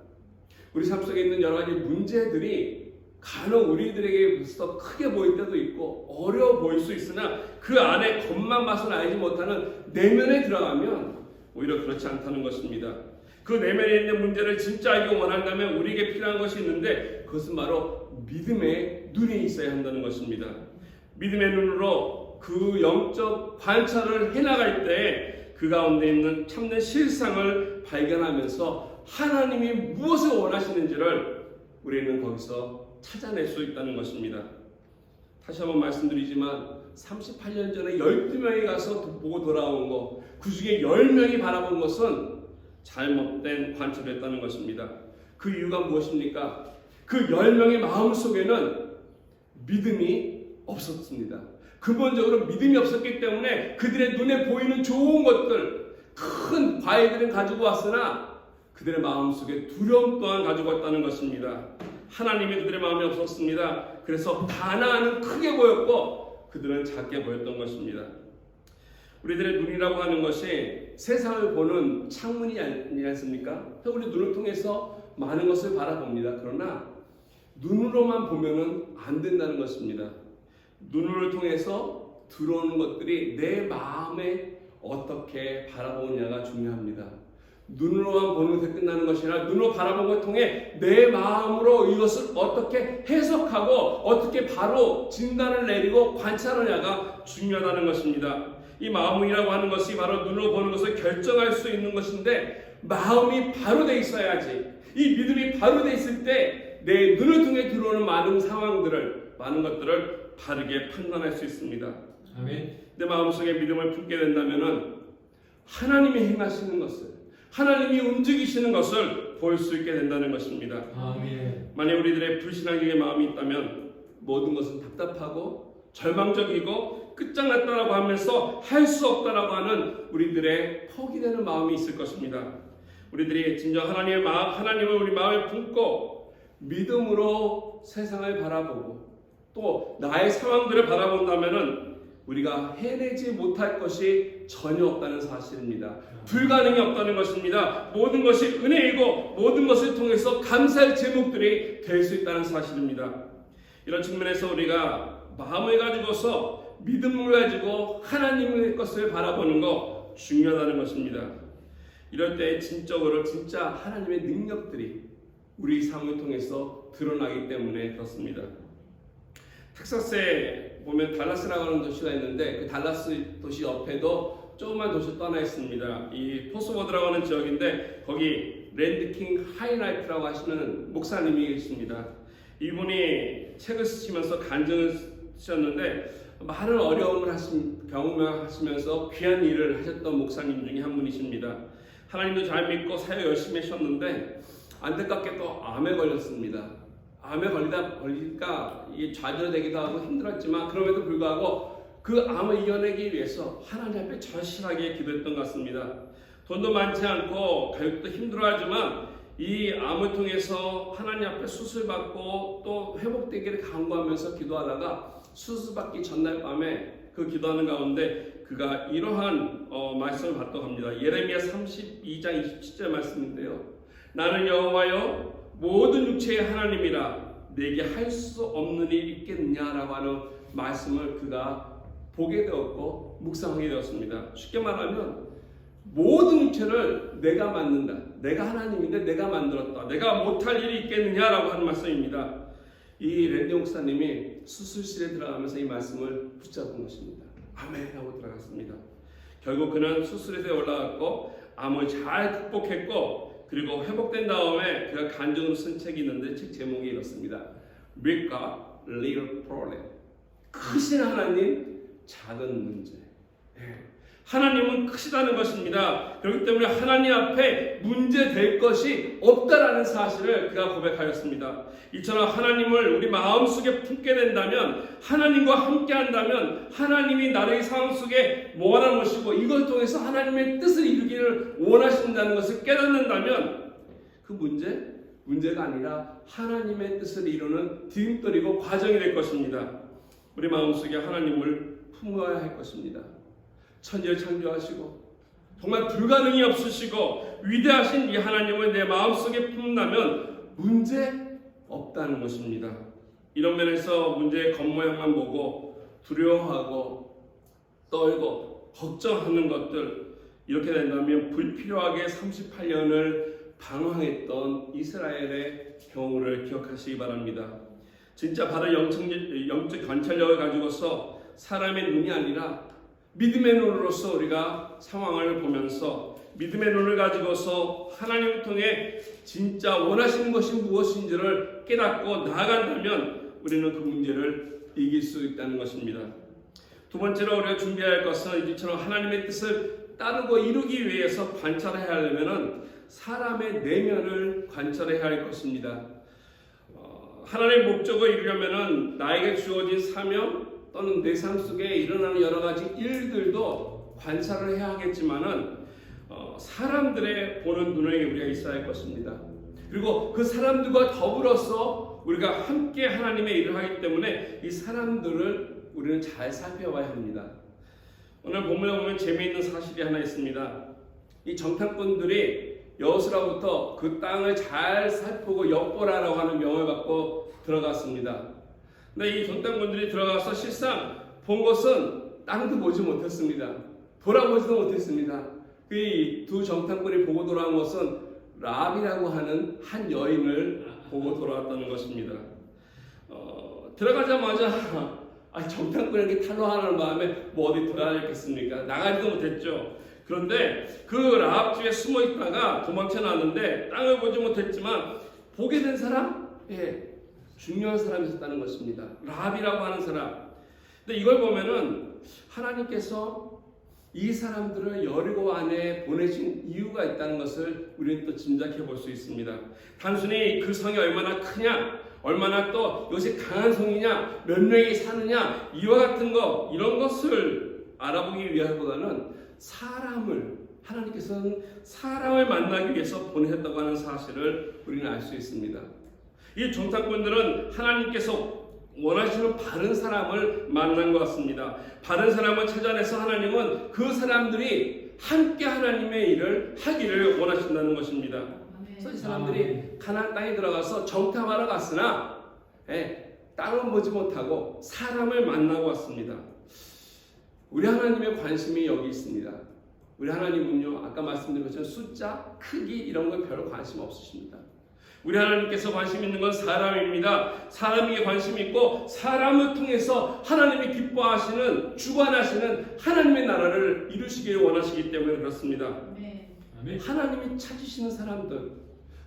S1: 우리 삶 속에 있는 여러 가지 문제들이 간혹 우리들에게 더 크게 보일 때도 있고 어려워 보일 수 있으나 그 안에 겉만 맛을 알지 못하는 내면에 들어가면 오히려 그렇지 않다는 것입니다. 그 내면에 있는 문제를 진짜 알기 원한다면 우리에게 필요한 것이 있는데 그것은 바로 믿음의 눈이 있어야 한다는 것입니다. 믿음의 눈으로 그 영적 관찰을 해나갈 때 그 가운데 있는 참된 실상을 발견하면서 하나님이 무엇을 원하시는지를 우리는 거기서 찾아낼 수 있다는 것입니다. 다시 한번 말씀드리지만 38년 전에 12명이 가서 보고 돌아온 것, 그 중에 10명이 바라본 것은 잘못된 관찰이었다는 것입니다. 그 이유가 무엇입니까? 그 10명의 마음 속에는 믿음이 없었습니다. 근본적으로 믿음이 없었기 때문에 그들의 눈에 보이는 좋은 것들, 큰 과일들은 가지고 왔으나 그들의 마음속에 두려움 또한 가지고 왔다는 것입니다. 하나님이 그들의 마음에 없었습니다. 그래서 가나안은 크게 보였고 그들은 작게 보였던 것입니다. 우리들의 눈이라고 하는 것이 세상을 보는 창문이 아니지 않습니까? 우리 눈을 통해서 많은 것을 바라봅니다. 그러나 눈으로만 보면은 안 된다는 것입니다. 눈을 통해서 들어오는 것들이 내 마음에 어떻게 바라보느냐가 중요합니다. 눈으로만 보는 것에 끝나는 것이 아니라 눈으로 바라본 것을 통해 내 마음으로 이것을 어떻게 해석하고 어떻게 바로 진단을 내리고 관찰하냐가 중요하다는 것입니다. 이 마음이라고 하는 것이 바로 눈으로 보는 것을 결정할 수 있는 것인데 마음이 바로 돼 있어야지, 이 믿음이 바로 돼 있을 때 내 눈을 통해 들어오는 많은 상황들을, 많은 것들을 바르게 판단할 수 있습니다. 아멘. 내 마음속에 믿음을 품게 된다면 하나님이 행하시는 것을, 하나님이 움직이시는 것을 볼 수 있게 된다는 것입니다. 아멘. 만약 우리들의 불신앙적인 마음이 있다면 모든 것은 답답하고 절망적이고 끝장났다라고 하면서 할 수 없다라고 하는 우리들의 포기되는 마음이 있을 것입니다. 우리들이 진정 하나님을 우리 마음에 품고 믿음으로 세상을 바라보고 또 나의 상황들을 바라본다면은 우리가 해내지 못할 것이 전혀 없다는 사실입니다. 불가능이 없다는 것입니다. 모든 것이 은혜이고 모든 것을 통해서 감사할 제목들이 될 수 있다는 사실입니다. 이런 측면에서 우리가 마음을 가지고서 믿음을 가지고 하나님의 것을 바라보는 것 중요하다는 것입니다. 이럴 때 진짜 하나님의 능력들이 우리 삶을 통해서 드러나기 때문에 그렇습니다. 텍사스에 보면 달라스라고 하는 도시가 있는데 그 달라스 도시 옆에도 조그만 도시 떠나 있습니다. 이 포스워드라고 하는 지역인데 거기 랜드킹 하이라이트라고 하시는 목사님이 계십니다. 이분이 책을 쓰시면서 간증을 쓰셨는데 많은 어려움을 경험하시면서 귀한 일을 하셨던 목사님 중에 한 분이십니다. 하나님도 잘 믿고 사역 열심히 하셨는데 안타깝게도 암에 걸렸습니다. 암에 걸리니까 이게 좌절되기도 하고 힘들었지만 그럼에도 불구하고 그 암을 이겨내기 위해서 하나님 앞에 절실하게 기도했던 것 같습니다. 돈도 많지 않고 가족도 힘들어하지만 이 암을 통해서 하나님 앞에 수술받고 또 회복되기를 간구하면서 기도하다가 수술받기 전날 밤에 그 기도하는 가운데 그가 이러한 말씀을 받다고 합니다. 예레미야 32장 27절 말씀인데요. 나는 여호와여 모든 육체의 하나님이라 내게 할 수 없는 일이 있겠느냐라고 하는 말씀을 그가 보게 되었고 묵상하게 되었습니다. 쉽게 말하면 모든 육체를 내가 만든다. 내가 하나님인데 내가 만들었다. 내가 못할 일이 있겠느냐라고 하는 말씀입니다. 이 랜디 목사님이 수술실에 들어가면서 이 말씀을 붙잡은 것입니다. 아멘 하고 들어갔습니다. 결국 그는 수술실에 올라갔고 암을 잘 극복했고 그리고 회복된 다음에 그가 간증으로 쓴 책이 있는데 책 제목이 이렇습니다. Big God, Little Problem. 크신 하나님, 작은 문제. 하나님은 크시다는 것입니다. 그렇기 때문에 하나님 앞에 문제될 것이 없다라는 사실을 그가 고백하였습니다. 이처럼 하나님을 우리 마음속에 품게 된다면, 하나님과 함께 한다면 하나님이 나의 상황 속에 원하는 것이고 이걸 통해서 하나님의 뜻을 이루기를 원하신다는 것을 깨닫는다면 그 문제가 아니라 하나님의 뜻을 이루는 디딤돌이고 과정이 될 것입니다. 우리 마음속에 하나님을 품어야 할 것입니다. 천지를 창조하시고 정말 불가능이 없으시고 위대하신 이 하나님을 내 마음속에 품는다면 문제 없다는 것입니다. 이런 면에서 문제의 겉모양만 보고 두려워하고 떨고 걱정하는 것들, 이렇게 된다면 불필요하게 38년을 방황했던 이스라엘의 경우를 기억하시기 바랍니다. 진짜 바른 영적 관찰력을 가지고서 사람의 눈이 아니라 믿음의 눈으로서 우리가 상황을 보면서 믿음의 눈을 가지고서 하나님을 통해 진짜 원하시는 것이 무엇인지를 깨닫고 나아간다면 우리는 그 문제를 이길 수 있다는 것입니다. 두 번째로 우리가 준비해야 할 것은 이처럼 하나님의 뜻을 따르고 이루기 위해서 관찰해야 하려면 사람의 내면을 관찰해야 할 것입니다. 하나님의 목적을 이루려면 나에게 주어진 사명 또는 내 삶 속에 일어나는 여러 가지 일들도 관찰을 해야 하겠지만은 사람들의 보는 눈에 우리가 있어야 할 것입니다. 그리고 그 사람들과 더불어서 우리가 함께 하나님의 일을 하기 때문에 이 사람들을 우리는 잘 살펴봐야 합니다. 오늘 본문에 보면 재미있는 사실이 하나 있습니다. 이 정탐꾼들이 여호수아로부터 그 땅을 잘 살피고 엿보라라고 하는 명을 받고 들어갔습니다. 근데 이 정탐꾼들이 들어가서 실상 본 것은 땅도 보지 못했습니다. 돌아보지도 못했습니다. 이 두 정탐꾼이 보고 돌아온 것은 라합이라고 하는 한 여인을 보고 돌아왔다는 것입니다. 들어가자마자 정탐꾼에게 탈로하는 마음에 뭐 어디 돌아다녔겠습니까? 나가지도 못했죠. 그런데 그 라합 집에 숨어 있다가 도망쳐 나왔는데 땅을 보지 못했지만 보게 된 사람? 중요한 사람이 있었다는 것입니다. 라합이라고 하는 사람. 근데 이걸 보면은 하나님께서 이 사람들을 여리고 안에 보내신 이유가 있다는 것을 우리는 또 짐작해 볼 수 있습니다. 단순히 그 성이 얼마나 크냐, 얼마나 또 이것이 강한 성이냐, 몇 명이 사느냐, 이와 같은 것, 이런 것을 알아보기 위함보다는 하나님께서는 사람을 만나기 위해서 보내셨다고 하는 사실을 우리는 알 수 있습니다. 이 정탐꾼들은 하나님께서 원하시는 바른 사람을 만난 것 같습니다. 바른 사람을 찾아내서 하나님은 그 사람들이 함께 하나님의 일을 하기를 원하신다는 것입니다. 그래서 이 사람들이 가나안 땅에 들어가서 정탐하러 갔으나 땅은 보지 못하고 사람을 만나고 왔습니다. 우리 하나님의 관심이 여기 있습니다. 우리 하나님은요, 아까 말씀드린 것처럼 숫자, 크기 이런 거 별로 관심 없으십니다. 우리 하나님께서 관심 있는 건 사람입니다. 사람에게 관심이 있고 사람을 통해서 하나님이 기뻐하시는, 주관하시는 하나님의 나라를 이루시기를 원하시기 때문에 그렇습니다. 아멘. 하나님이 찾으시는 사람들,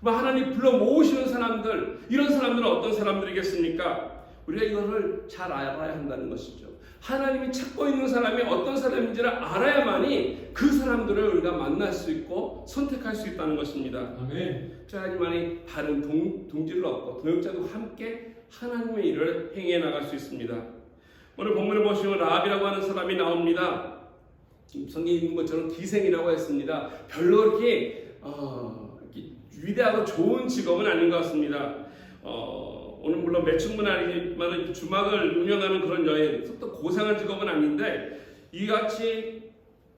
S1: 하나님 불러 모으시는 사람들, 이런 사람들은 어떤 사람들이겠습니까? 우리가 이거를 잘 알아야 한다는 것이죠. 하나님이 찾고 있는 사람이 어떤 사람인지를 알아야만이 그 사람들을 우리가 만날 수 있고 선택할 수 있다는 것입니다. 아멘. 그래야지만이 다른 동질을 얻고 동역자도 함께 하나님의 일을 행해 나갈 수 있습니다. 오늘 본문을 보시면 라합이라고 하는 사람이 나옵니다. 성경에 있는 것처럼 기생이라고 했습니다. 별로 이렇게 위대하고 좋은 직업은 아닌 것 같습니다. 오늘 물론 매춘문 아니지만 주막을 운영하는 그런 여인, 또 고상한 직업은 아닌데 이같이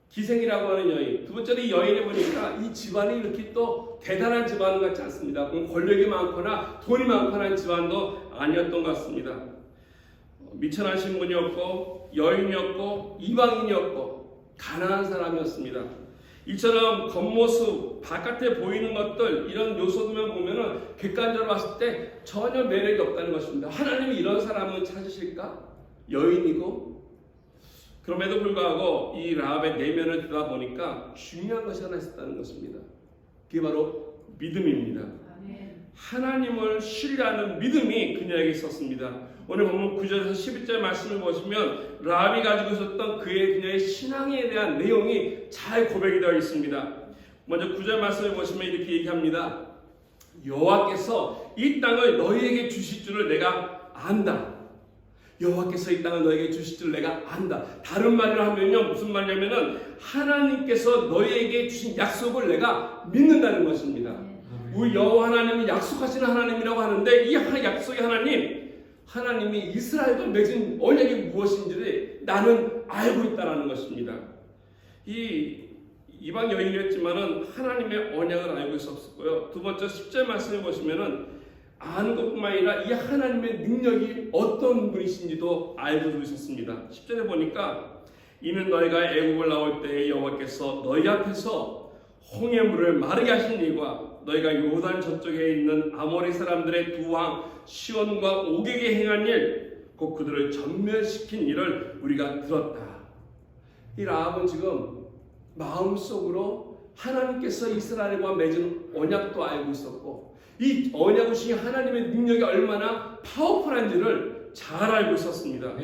S1: 기생이라고 하는 여인. 두 번째로 이 여인을 보니까 이 집안이 이렇게 또 대단한 집안 같지 않습니다. 권력이 많거나 돈이 많거나 하는 집안도 아니었던 것 같습니다. 미천한 신분이었고 여인이었고 이방인이었고 가난한 사람이었습니다. 이처럼 겉모습, 바깥에 보이는 것들 이런 요소들만 보면은 객관적으로 봤을 때 전혀 매력이 없다는 것입니다. 하나님이 이런 사람을 찾으실까? 여인이고 그럼에도 불구하고 이 라합의 내면을 듣다 보니까 중요한 것이 하나 있었다는 것입니다. 그게 바로 믿음입니다. 하나님을 신뢰하는 믿음이 그녀에게 있었습니다. 오늘 본문 9절에서 11절 말씀을 보시면 라합이 가지고 있었던 그녀의 신앙에 대한 내용이 잘 고백이 되어 있습니다. 먼저 9절 말씀을 보시면 이렇게 얘기합니다. 여호와께서 이 땅을 너희에게 주실 줄을 내가 안다. 여호와께서 이 땅을 너희에게 주실 줄 내가 안다. 다른 말로 하면요, 무슨 말이냐면은 하나님께서 너희에게 주신 약속을 내가 믿는다는 것입니다. 우리 여호와 하나님은 약속하시는 하나님이라고 하는데 이 약속의 하나님이 이스라엘과 맺은 언약이 무엇인지를 나는 알고 있다는 것입니다. 이 이방 여인이었지만은 하나님의 언약을 알고 있었고요. 두 번째 10절 말씀을 보시면은 아는 것뿐만 아니라 이 하나님의 능력이 어떤 분이신지도 알고 있었습니다. 10절에 보니까 이는 너희가 애국을 나올 때에 여호와께서 너희 앞에서 홍해 물을 마르게 하신 일과 너희가 요단 저쪽에 있는 아모리 사람들의 두 왕 시온과 오게게 행한 일, 곧 그들을 전멸시킨 일을 우리가 들었다. 이 라합은 지금 마음속으로 하나님께서 이스라엘과 맺은 언약도 알고 있었고 이 언약을 주신 하나님의 능력이 얼마나 파워풀한지를 잘 알고 있었습니다.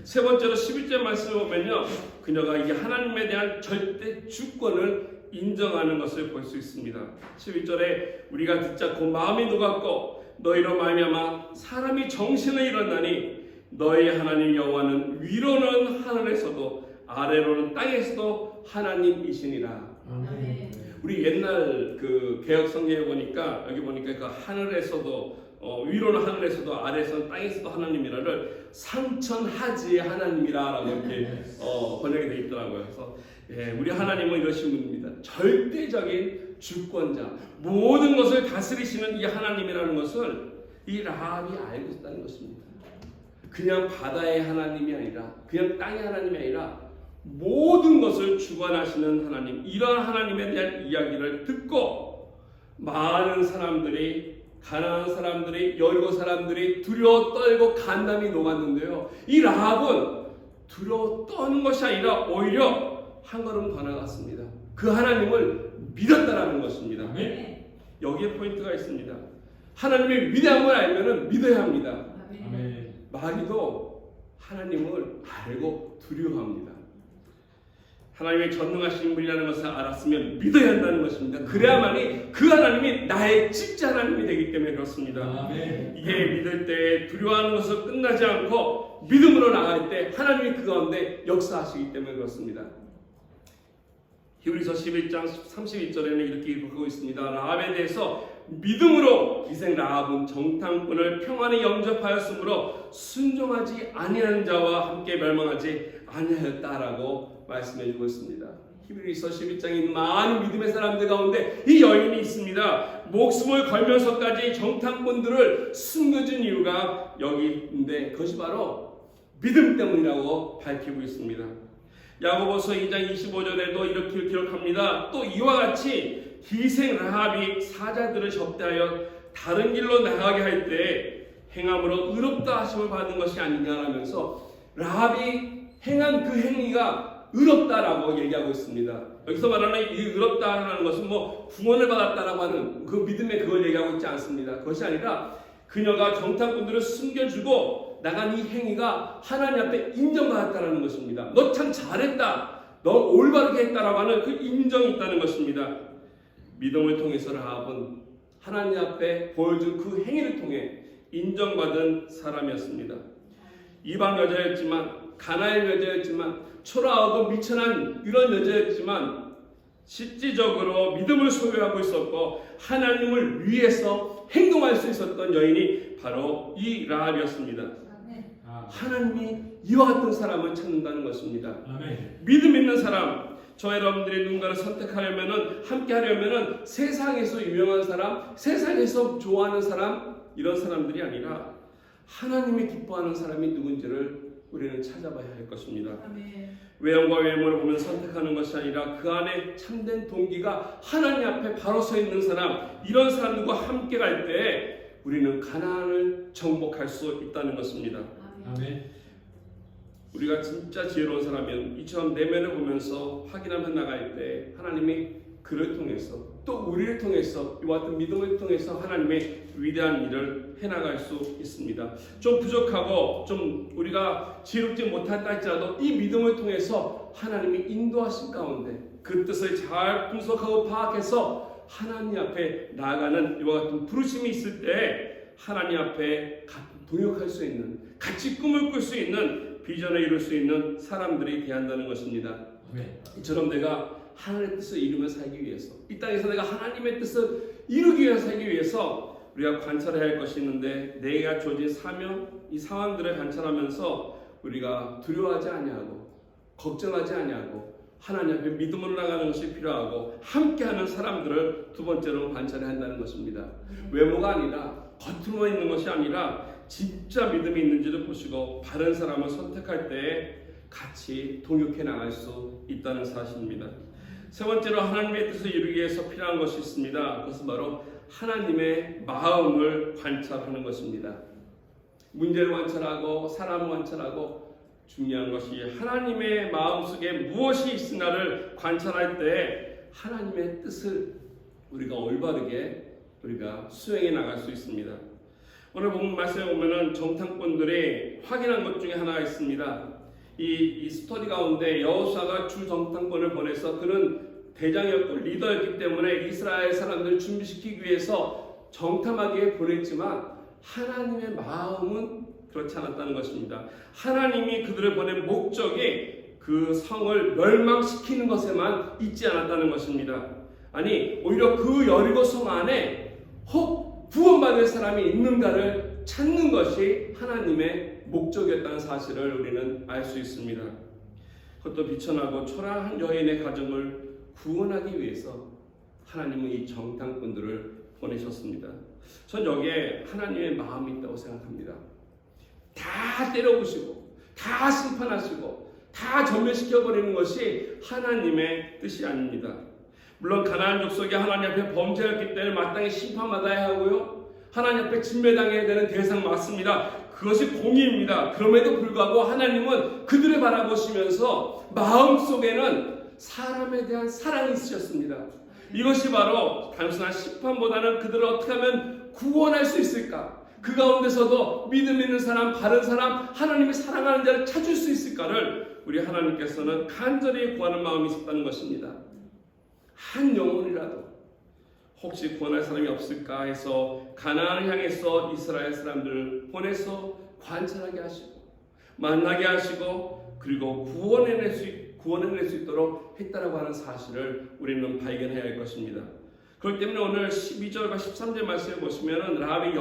S1: 세 번째로 11절 말씀을 보면요, 그녀가 이게 하나님에 대한 절대 주권을 인정하는 것을 볼 수 있습니다. 11절에 우리가 듣자 곧 마음이 녹았고 너희로 말미암아 사람이 정신을 잃었나니 너희 하나님 여호와는 위로는 하늘에서도 아래로는 땅에서도 하나님이시니라. 우리 옛날 그 개혁 성경에 보니까 여기 보니까 그 하늘에서도 위로는 하늘에서도 아래에서는 땅에서도 하나님이라를 삼천하지의 하나님이라라고 이렇게 번역이 되어 있더라고요. 그래서 우리 하나님은 이러신 분입니다. 절대적인 주권자, 모든 것을 다스리시는 이 하나님이라는 것을 이 라합이 알고 있다는 것입니다. 그냥 바다의 하나님이 아니라 그냥 땅의 하나님이 아니라 모든 것을 주관하시는 하나님, 이런 하나님에 대한 이야기를 듣고 많은 사람들이, 가난한 사람들이, 여리고 사람들이 두려워 떨고 간담이 녹았는데요, 이 라합은 두려워 떠는 것이 아니라 오히려 한 걸음 더 나갔습니다. 그 하나님을 믿었다라는 것입니다. 여기에 포인트가 있습니다. 하나님의 위대함을 알면 믿어야 합니다. 마귀도 하나님을 알고 두려워합니다. 하나님의 전능하신 분이라는 것을 알았으면 믿어야 한다는 것입니다. 그래야만이 그 하나님이 나의 진짜 하나님이 되기 때문에 그렇습니다. 이게 믿을 때 두려워하는 것을 끝나지 않고 믿음으로 나갈 때 하나님이 그 가운데 역사하시기 때문에 그렇습니다. 히브리서 11장 32절에는 이렇게 기록하고 있습니다. 라합에 대해서 믿음으로 기생 라합은 정탐꾼을 평안히 영접하였으므로 순종하지 아니하는 자와 함께 멸망하지 아니하였다라고 말씀해주고 있습니다. 히브리서 11장에 많은 믿음의 사람들 가운데 이 여인이 있습니다. 목숨을 걸면서까지 정탐꾼들을 숨겨준 이유가 여기인데 그것이 바로 믿음 때문이라고 밝히고 있습니다. 야고보서 2장 25절에도 이렇게 기록합니다. 또 이와 같이 기생 라합이 사자들을 접대하여 다른 길로 나가게 할 때 행함으로 의롭다 하심을 받은 것이 아니냐라면서 라합이 행한 그 행위가 의롭다라고 얘기하고 있습니다. 여기서 말하는 이 의롭다라는 것은 뭐 구원을 받았다라고 하는 그 믿음에 그걸 얘기하고 있지 않습니다. 그것이 아니라 그녀가 정탐꾼들을 숨겨주고 나간 이 행위가 하나님 앞에 인정받았다는 것입니다. 너 참 잘했다, 너 올바르게 했다라고 하는 그 인정이 있다는 것입니다. 믿음을 통해서 라합은 하나님 앞에 보여준 그 행위를 통해 인정받은 사람이었습니다. 이방 여자였지만, 가나안 여자였지만, 초라하고 미천한 이런 여자였지만 실질적으로 믿음을 소유하고 있었고 하나님을 위해서 행동할 수 있었던 여인이 바로 이 라합이었습니다. 하나님이 이와 같은 사람을 찾는다는 것입니다. 믿음 있는 사람, 저 여러분들이 누군가를 선택하려면은, 함께 하려면은 세상에서 유명한 사람, 세상에서 좋아하는 사람, 이런 사람들이 아니라 하나님이 기뻐하는 사람이 누군지를 우리는 찾아봐야 할 것입니다.
S2: 아멘.
S1: 외형과 외모를 보면 선택하는 것이 아니라 그 안에 참된 동기가 하나님 앞에 바로 서 있는 사람, 이런 사람들과 함께 갈 때 우리는 가나안을 정복할 수 있다는 것입니다.
S2: 아멘.
S1: 우리가 진짜 지혜로운 사람이면 이처럼 내면을 보면서 확인하며 나갈 때 하나님이 그를 통해서 또 우리를 통해서 이와 같은 믿음을 통해서 하나님의 위대한 일을 해나갈 수 있습니다. 좀 부족하고 좀 우리가 지혜롭지 못하다 할지라도 이 믿음을 통해서 하나님이 인도하신 가운데 그 뜻을 잘 분석하고 파악해서 하나님 앞에 나아가는 이와 같은 부르심이 있을 때 하나님 앞에 동역할 수 있는, 같이 꿈을 꿀 수 있는, 비전을 이룰 수 있는 사람들이 되한다는 것입니다. 이처럼 내가 하나님의 뜻을 이루며 살기 위해서, 이 땅에서 내가 하나님의 뜻을 이루기 위해서 살기 위해서 우리가 관찰해야 할 것이 있는데, 내가 주어진 사명, 이 상황들을 관찰하면서 우리가 두려워하지 아니하고 걱정하지 아니하고 하나님 앞에 믿음으로 나가는 것이 필요하고, 함께하는 사람들을 두 번째로 관찰해야 한다는 것입니다. 외모가 아니라, 겉으로만 있는 것이 아니라 진짜 믿음이 있는지를 보시고 바른 사람을 선택할 때 같이 동역해 나갈 수 있다는 사실입니다. 세 번째로 하나님의 뜻을 이루기 위해서 필요한 것이 있습니다. 그것은 바로 하나님의 마음을 관찰하는 것입니다. 문제를 관찰하고 사람을 관찰하고, 중요한 것이 하나님의 마음속에 무엇이 있으나를 관찰할 때 하나님의 뜻을 우리가 올바르게 우리가 수행해 나갈 수 있습니다. 오늘 본 말씀에 보면은 정탐꾼들이 확인한 것 중에 하나가 있습니다. 이 스토리 가운데 여호수아가 주 정탐꾼을 보내서, 그는 대장이었고 리더였기 때문에 이스라엘 사람들을 준비시키기 위해서 정탐하기에 보냈지만 하나님의 마음은 그렇지 않았다는 것입니다. 하나님이 그들을 보낸 목적이 그 성을 멸망시키는 것에만 있지 않았다는 것입니다. 아니, 오히려 그 여리고 성 안에 혹 구원받을 사람이 있는가를 찾는 것이 하나님의 목적이었다는 사실을 우리는 알 수 있습니다. 그것도 비천하고 초라한 여인의 가정을 구원하기 위해서 하나님은 이 정탐꾼들을 보내셨습니다. 전 여기에 하나님의 마음이 있다고 생각합니다. 다 때려부시고 다 심판하시고 다 전멸시켜버리는 것이 하나님의 뜻이 아닙니다. 물론 가나안 족속이 하나님 앞에 범죄했기 때문에 마땅히 심판받아야 하고요, 하나님 앞에 진멸당해야 되는 대상 맞습니다. 그것이 공의입니다. 그럼에도 불구하고 하나님은 그들을 바라보시면서 마음속에는 사람에 대한 사랑이 있으셨습니다. 이것이 바로 단순한 심판보다는 그들을 어떻게 하면 구원할 수 있을까, 그 가운데서도 믿음 있는 사람, 바른 사람, 하나님이 사랑하는 자를 찾을 수 있을까를 우리 하나님께서는 간절히 구하는 마음이 있었다는 것입니다. 한 영혼이라도 혹시 구원할 사람이 없을까 해서 가나안을 향해서 이스라엘 사람들을 보내서 관찰하게 하시고 만나게 하시고, 그리고 구원해낼 수 있도록 했다라고 하는 사실을 우리는 발견해야 할 것입니다. 그렇기 때문에 오늘 12절과 13절 말씀을 보시면은 라합을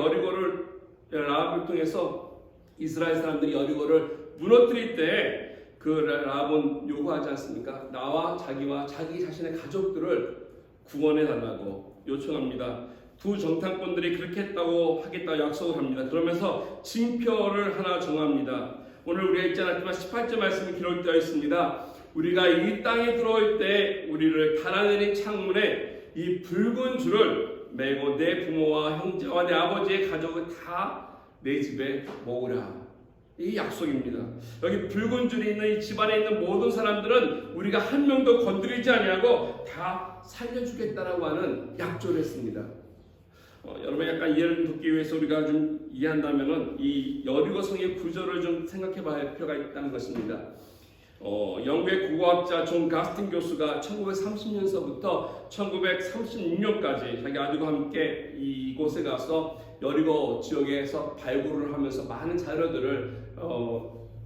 S1: 통해서 이스라엘 사람들이 여리고를 무너뜨릴 때 그 라합은 요구하지 않습니까? 나와 자기와 자기 자신의 가족들을 구원해 달라고 요청합니다. 두 정탐꾼들이 그렇게 하겠다고 약속을 합니다. 그러면서 징표를 하나 정합니다. 오늘 우리가 읽지 않았지만 18절 말씀이 기록되어 있습니다. 우리가 이 땅에 들어올 때 우리를 달아내린 창문에 이 붉은 줄을 매고 내 부모와 형제와 내 아버지의 가족을 다 내 집에 모으라. 이 약속입니다. 여기 붉은 줄이 있는 이 집안에 있는 모든 사람들은 우리가 한 명도 건드리지 아니하고 다 살려주겠다라고 하는 약조를 했습니다. 여러분 약간 이해를 돕기 위해서 우리가 좀 이해한다면은 이 여리고성의 구조를 좀 생각해봐야 할 필요가 있다는 것입니다. 영국의 국어학자 존 가스틴 교수가 1930년서부터 1936년까지 자기 아들과 함께 이곳에 가서 여리고 지역에서 발굴을 하면서 많은 자료들을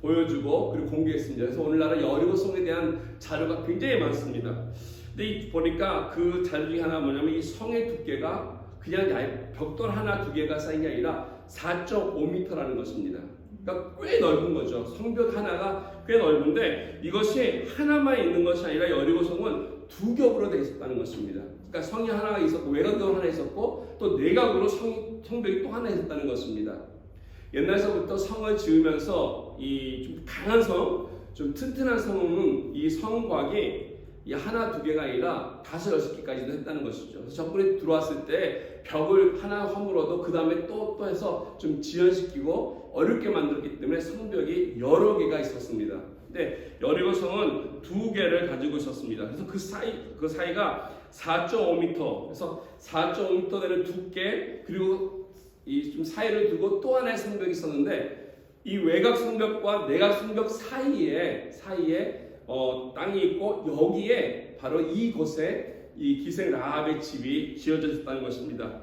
S1: 보여주고 그리고 공개했습니다. 그래서 오늘날의 여리고성에 대한 자료가 굉장히 많습니다. 근데 보니까 그 자료 중에 하나 뭐냐면 이 성의 두께가 그냥 벽돌 하나 두 개가 쌓인 게 아니라 4.5m라는 것입니다. 그러니까 꽤 넓은 거죠. 성벽 하나가 꽤 넓은데 이것이 하나만 있는 것이 아니라 여리고성은 두 겹으로 되어 있었다는 것입니다. 그러니까 성이 하나가 있었고 외곽으로 하나 있었고 또 내곽으로 성벽이 또 하나 있었다는 것입니다. 옛날서부터 성을 지으면서 이 좀 강한 성, 좀 튼튼한 성은 이 성곽이 이 하나 두 개가 아니라 5, 6개까지도 했다는 것이죠. 그래서 적군이 들어왔을 때 벽을 하나 허물어도 그 다음에 또 해서 좀 지연시키고 어렵게 만들었기 때문에 성벽이 여러 개가 있었습니다. 근데 여리고성은 2개를 가지고 있었습니다. 그래서 그 사이가 4.5m, 그래서 4.5m 되는 두께, 그리고 이 좀 사이를 두고 또 하나의 성벽이 있었는데, 이 외곽 성벽과 내곽 성벽 사이에 땅이 있고, 여기에 바로 이곳에 이 기생 라합의 집이 지어져 있었다는 것입니다.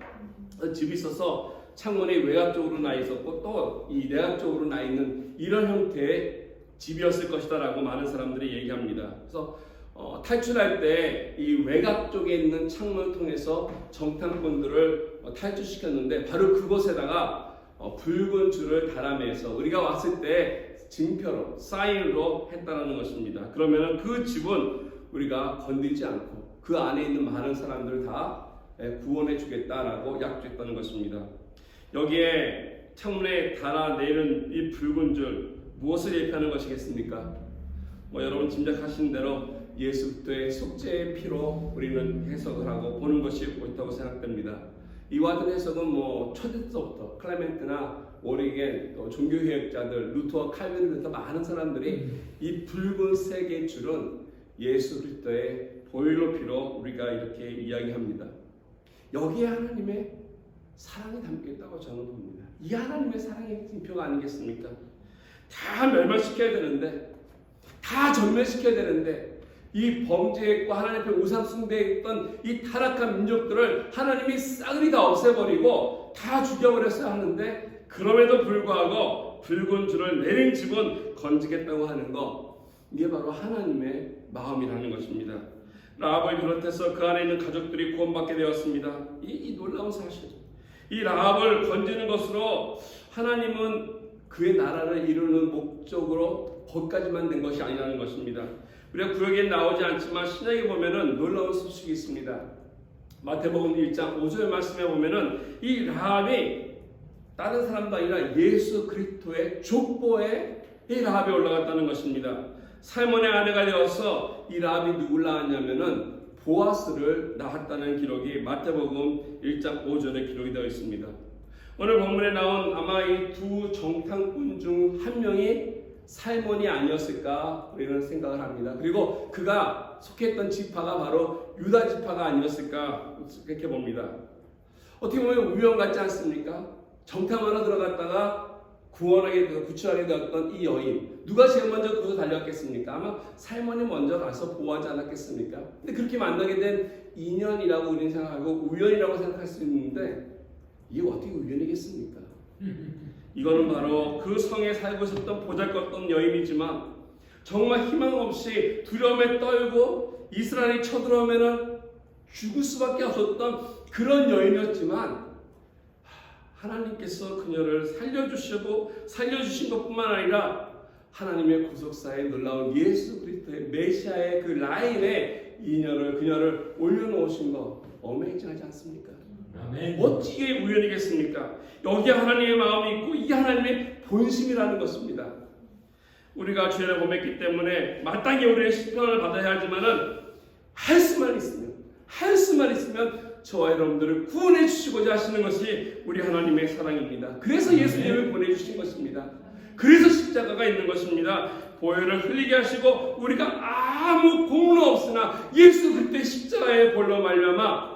S1: 집이 있어서 창문이 외곽 쪽으로 나 있었고 또 이 내곽 쪽으로 나 있는 이런 형태의 집이었을 것이다라고 많은 사람들이 얘기합니다. 그래서 탈출할 때 이 외곽 쪽에 있는 창문을 통해서 정탐꾼들을 탈출시켰는데, 바로 그곳에다가 붉은 줄을 달아매서 우리가 왔을 때 증표로, 사인으로 했다는 것입니다. 그러면 그 집은 우리가 건들지 않고 그 안에 있는 많은 사람들을 다 구원해 주겠다라고 약속했다는 것입니다. 여기에 창문에 달아내린 이 붉은 줄, 무엇을 예표하는 것이겠습니까? 여러분 짐작하신 대로 예수 그리스도의 속죄의 피로 우리는 해석을 하고 보는 것이 옳다고 생각됩니다. 이와 같은 해석은 초대서부터 클레멘트나 오리겐, 또 종교개혁자들, 루터와 칼빈을 비롯한 많은 사람들이 이 붉은색의 줄은 예수 그리스도의 보혈로 피로 우리가 이렇게 이야기합니다. 여기에 하나님의 사랑이 담겨 있다고 저는 봅니다. 이 하나님의 사랑의 징표가 아니겠습니까? 다 멸망시켜야 되는데, 다 전멸시켜야 되는데, 이 범죄했고 하나님 앞에 우상 숭배했던 이 타락한 민족들을 하나님이 싸그리 다 없애버리고 다 죽여버렸어야 하는데, 그럼에도 불구하고 붉은 줄을 내린 집은 건지겠다고 하는 것, 이게 바로 하나님의 마음이라는 것입니다. 라합을 비롯해서 그 안에 있는 가족들이 구원받게 되었습니다. 이 놀라운 사실, 이 라합을 건지는 것으로 하나님은 그의 나라를 이루는 목적으로 거기까지만 된 것이 아니라는 것입니다. 우리가 구약에 나오지 않지만 신약에 보면은 놀라운 소식이 있습니다. 마태복음 1장 5절 말씀에 보면은 이 라합이 다른 사람도 아니라 예수 그리스도의 족보에 이 라합이 올라갔다는 것입니다. 살몬의 아내가 되어서 이 라합이 누굴 낳았냐면은 보아스를 낳았다는 기록이 마태복음 1장 5절에 기록이 되어 있습니다. 오늘 본문에 나온 아마 이 두 정탐꾼 중 한 명이 살몬이 아니었을까 우리는 생각을 합니다. 그리고 그가 속했던 지파가 바로 유다 지파가 아니었을까 그렇게 봅니다. 어떻게 보면 우연 같지 않습니까? 정탐하러 들어갔다가 구출하게 되었던 이 여인, 누가 제일 먼저 그곳에 달려갔겠습니까? 아마 살몬이 먼저 가서 보호하지 않았겠습니까? 근데 그렇게 만나게 된 인연이라고 우리는 생각하고 우연이라고 생각할 수 있는데, 이게 어떻게 우연이겠습니까? 이거는 바로 그 성에 살고 있었던 보잘것없는 여인이지만 정말 희망 없이 두려움에 떨고 이스라엘이 쳐들어오면 죽을 수밖에 없었던 그런 여인이었지만, 하나님께서 그녀를 살려주신 것뿐만 아니라 하나님의 구속사에 놀라운 예수 그리스도의 메시아의 그 라인에 그녀를 올려놓으신 거 어메이징하지 않습니까? 아멘. 어찌게 우연이겠습니까? 여기에 하나님의 마음이 있고 이게 하나님의 본심이라는 것입니다. 우리가 죄를 범했기 때문에 마땅히 우리의 심판을 받아야 하지만은 할 수만 있으면 저와 여러분들을 구원해 주시고자 하시는 것이 우리 하나님의 사랑입니다. 그래서 예수님을 보내주신 것입니다. 그래서 십자가가 있는 것입니다. 보혈을 흘리게 하시고 우리가 아무 공로 없으나 예수 그리스도의 십자가의 볼로 말미암아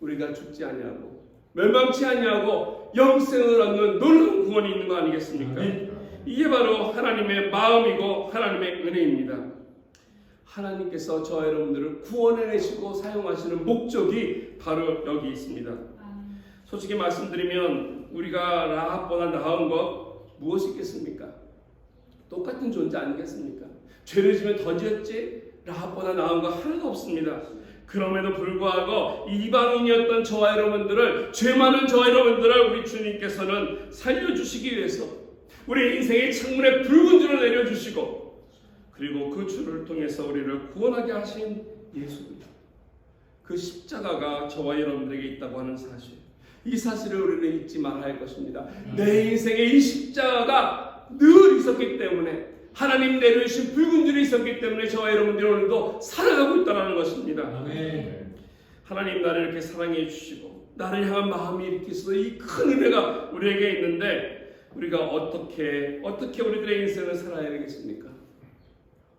S1: 우리가 죽지 아니하고 멸망치 아니하고 영생을 얻는 놀라운 구원이 있는 거 아니겠습니까? 이게 바로 하나님의 마음이고 하나님의 은혜입니다. 하나님께서 저와 여러분들을 구원해내시고 사용하시는 목적이 바로 여기 있습니다. 솔직히 말씀드리면 우리가 라합보다 나은 것 무엇이 있겠습니까? 똑같은 존재 아니겠습니까? 죄를 지면 더 지었지 라합보다 나은 거 하나도 없습니다. 그럼에도 불구하고 이방인이었던 저와 여러분들을, 죄 많은 저와 여러분들을 우리 주님께서는 살려주시기 위해서 우리 인생의 창문에 붉은 줄을 내려주시고, 그리고 그 줄을 통해서 우리를 구원하게 하신 예수 그리스도, 그 십자가가 저와 여러분들에게 있다고 하는 사실, 이 사실을 우리는 잊지 말아야 할 것입니다. 내 인생에 이 십자가가 늘 있었기 때문에, 하나님 내려주신 붉은 줄이 있었기 때문에 저와 여러분들이 오늘도 살아가고 있다는 것입니다.
S2: 아멘.
S1: 하나님 나를 이렇게 사랑해 주시고 나를 향한 마음이 이렇게 있어서 이 큰 은혜가 우리에게 있는데, 우리가 어떻게 우리들의 인생을 살아야 되겠습니까?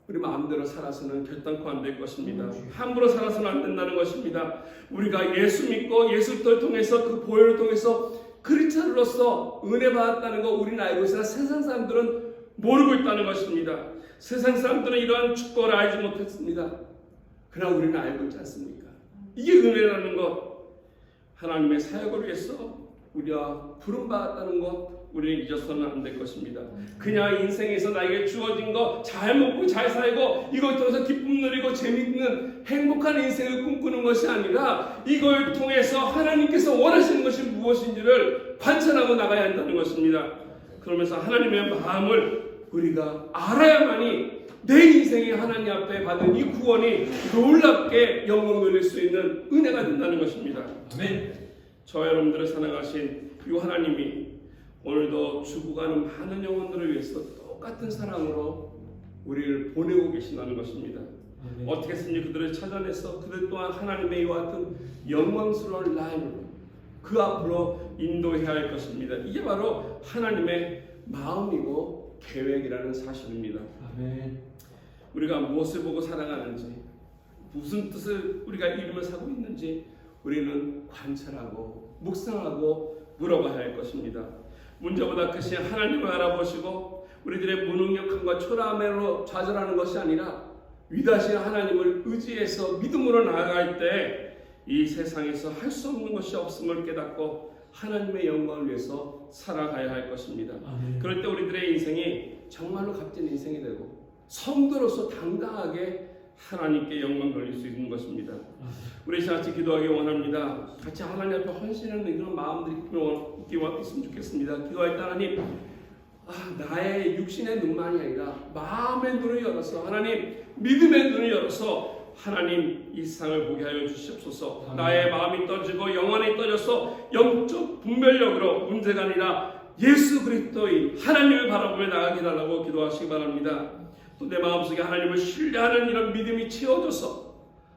S1: 우리 마음대로 살아서는 결단코 안 될 것입니다. 함부로 살아서는 안 된다는 것입니다. 우리가 예수 믿고 예수를 통해서 그 보혈을 통해서 크리스찬으로서 은혜 받았다는 거 우리는 알고 있으나 세상 사람들은 모르고 있다는 것입니다. 세상 사람들은 이러한 축복을 알지 못했습니다. 그러나 우리는 알고 있지 않습니까? 이게 은혜라는 것, 하나님의 사역을 위해서 우리가 부름받았다는 것, 우리는 잊어서는 안 될 것입니다. 그냥 인생에서 나에게 주어진 거 잘 먹고 잘 살고 이걸 통해서 기쁨 누리고 재밌는 행복한 인생을 꿈꾸는 것이 아니라, 이걸 통해서 하나님께서 원하시는 것이 무엇인지를 관찰하고 나가야 한다는 것입니다. 그러면서 하나님의 마음을 우리가 알아야만이 내 인생이 하나님 앞에 받은 이 구원이 놀랍게 영광 돌릴 수 있는 은혜가 된다는 것입니다.
S2: 아멘.
S1: 저와 여러분들을 사랑하신 이 하나님이 오늘도 죽어가는 많은 영혼들을 위해서 똑같은 사랑으로 우리를 보내고 계시다는 것입니다.
S2: 아멘.
S1: 어떻게 했으니 그들을 찾아내서 그들 또한 하나님의 이와 같은 영광스러운 라인으로 그 앞으로 인도해야 할 것입니다. 이게 바로 하나님의 마음이고 계획이라는 사실입니다.
S2: 아멘.
S1: 우리가 무엇을 보고 살아가는지, 무슨 뜻을 우리가 이루며 살고 있는지 우리는 관찰하고 묵상하고 물어봐야 할 것입니다. 문제보다 크신 하나님을 알아보시고 우리들의 무능력함과 초라함으로 좌절하는 것이 아니라 위대하신 하나님을 의지해서 믿음으로 나아갈 때 이 세상에서 할 수 없는 것이 없음을 깨닫고 하나님의 영광을 위해서 살아가야 할 것입니다.
S2: 아멘.
S1: 그럴 때 우리들의 인생이 정말로 값진 인생이 되고 성도로서 당당하게 하나님께 영광 돌릴 수 있는 것입니다. 우리 같이 기도하기 원합니다. 같이 하나님 앞에 헌신하는 이런 마음들이 있으면 좋겠습니다. 기도할 때 하나님, 나의 육신의 눈만이 아니라 마음의 눈을 열어서, 하나님 믿음의 눈을 열어서 하나님 이 세상을 보게 하여 주시옵소서.
S2: 아멘.
S1: 나의 마음이 떠지고 영혼이 떠져서 영적 분별력으로 문제가 아니라 예수 그리스도인 하나님을 바라보며 나가게 달라고 기도하시기 바랍니다. 또 내 마음속에 하나님을 신뢰하는 이런 믿음이 채워져서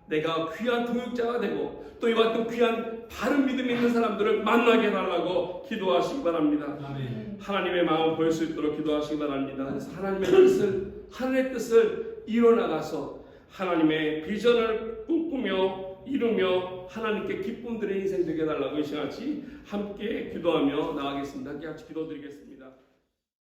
S1: 내가 귀한 교육자가 되고 또 이와 같은 귀한 바른 믿음이 있는 사람들을 만나게 해달라고 기도하시기 바랍니다.
S2: 아멘.
S1: 하나님의 마음을 보일 수 있도록 기도하시기 바랍니다. 그래서 하나님의 뜻을, 하늘의 뜻을 이뤄나가서 하나님의 비전을 꿈꾸며 이루며 하나님께 기쁨 드리는 인생 되게 해달라고 이 시간같이 함께 기도하며 나가겠습니다. 함께 같이 기도드리겠습니다.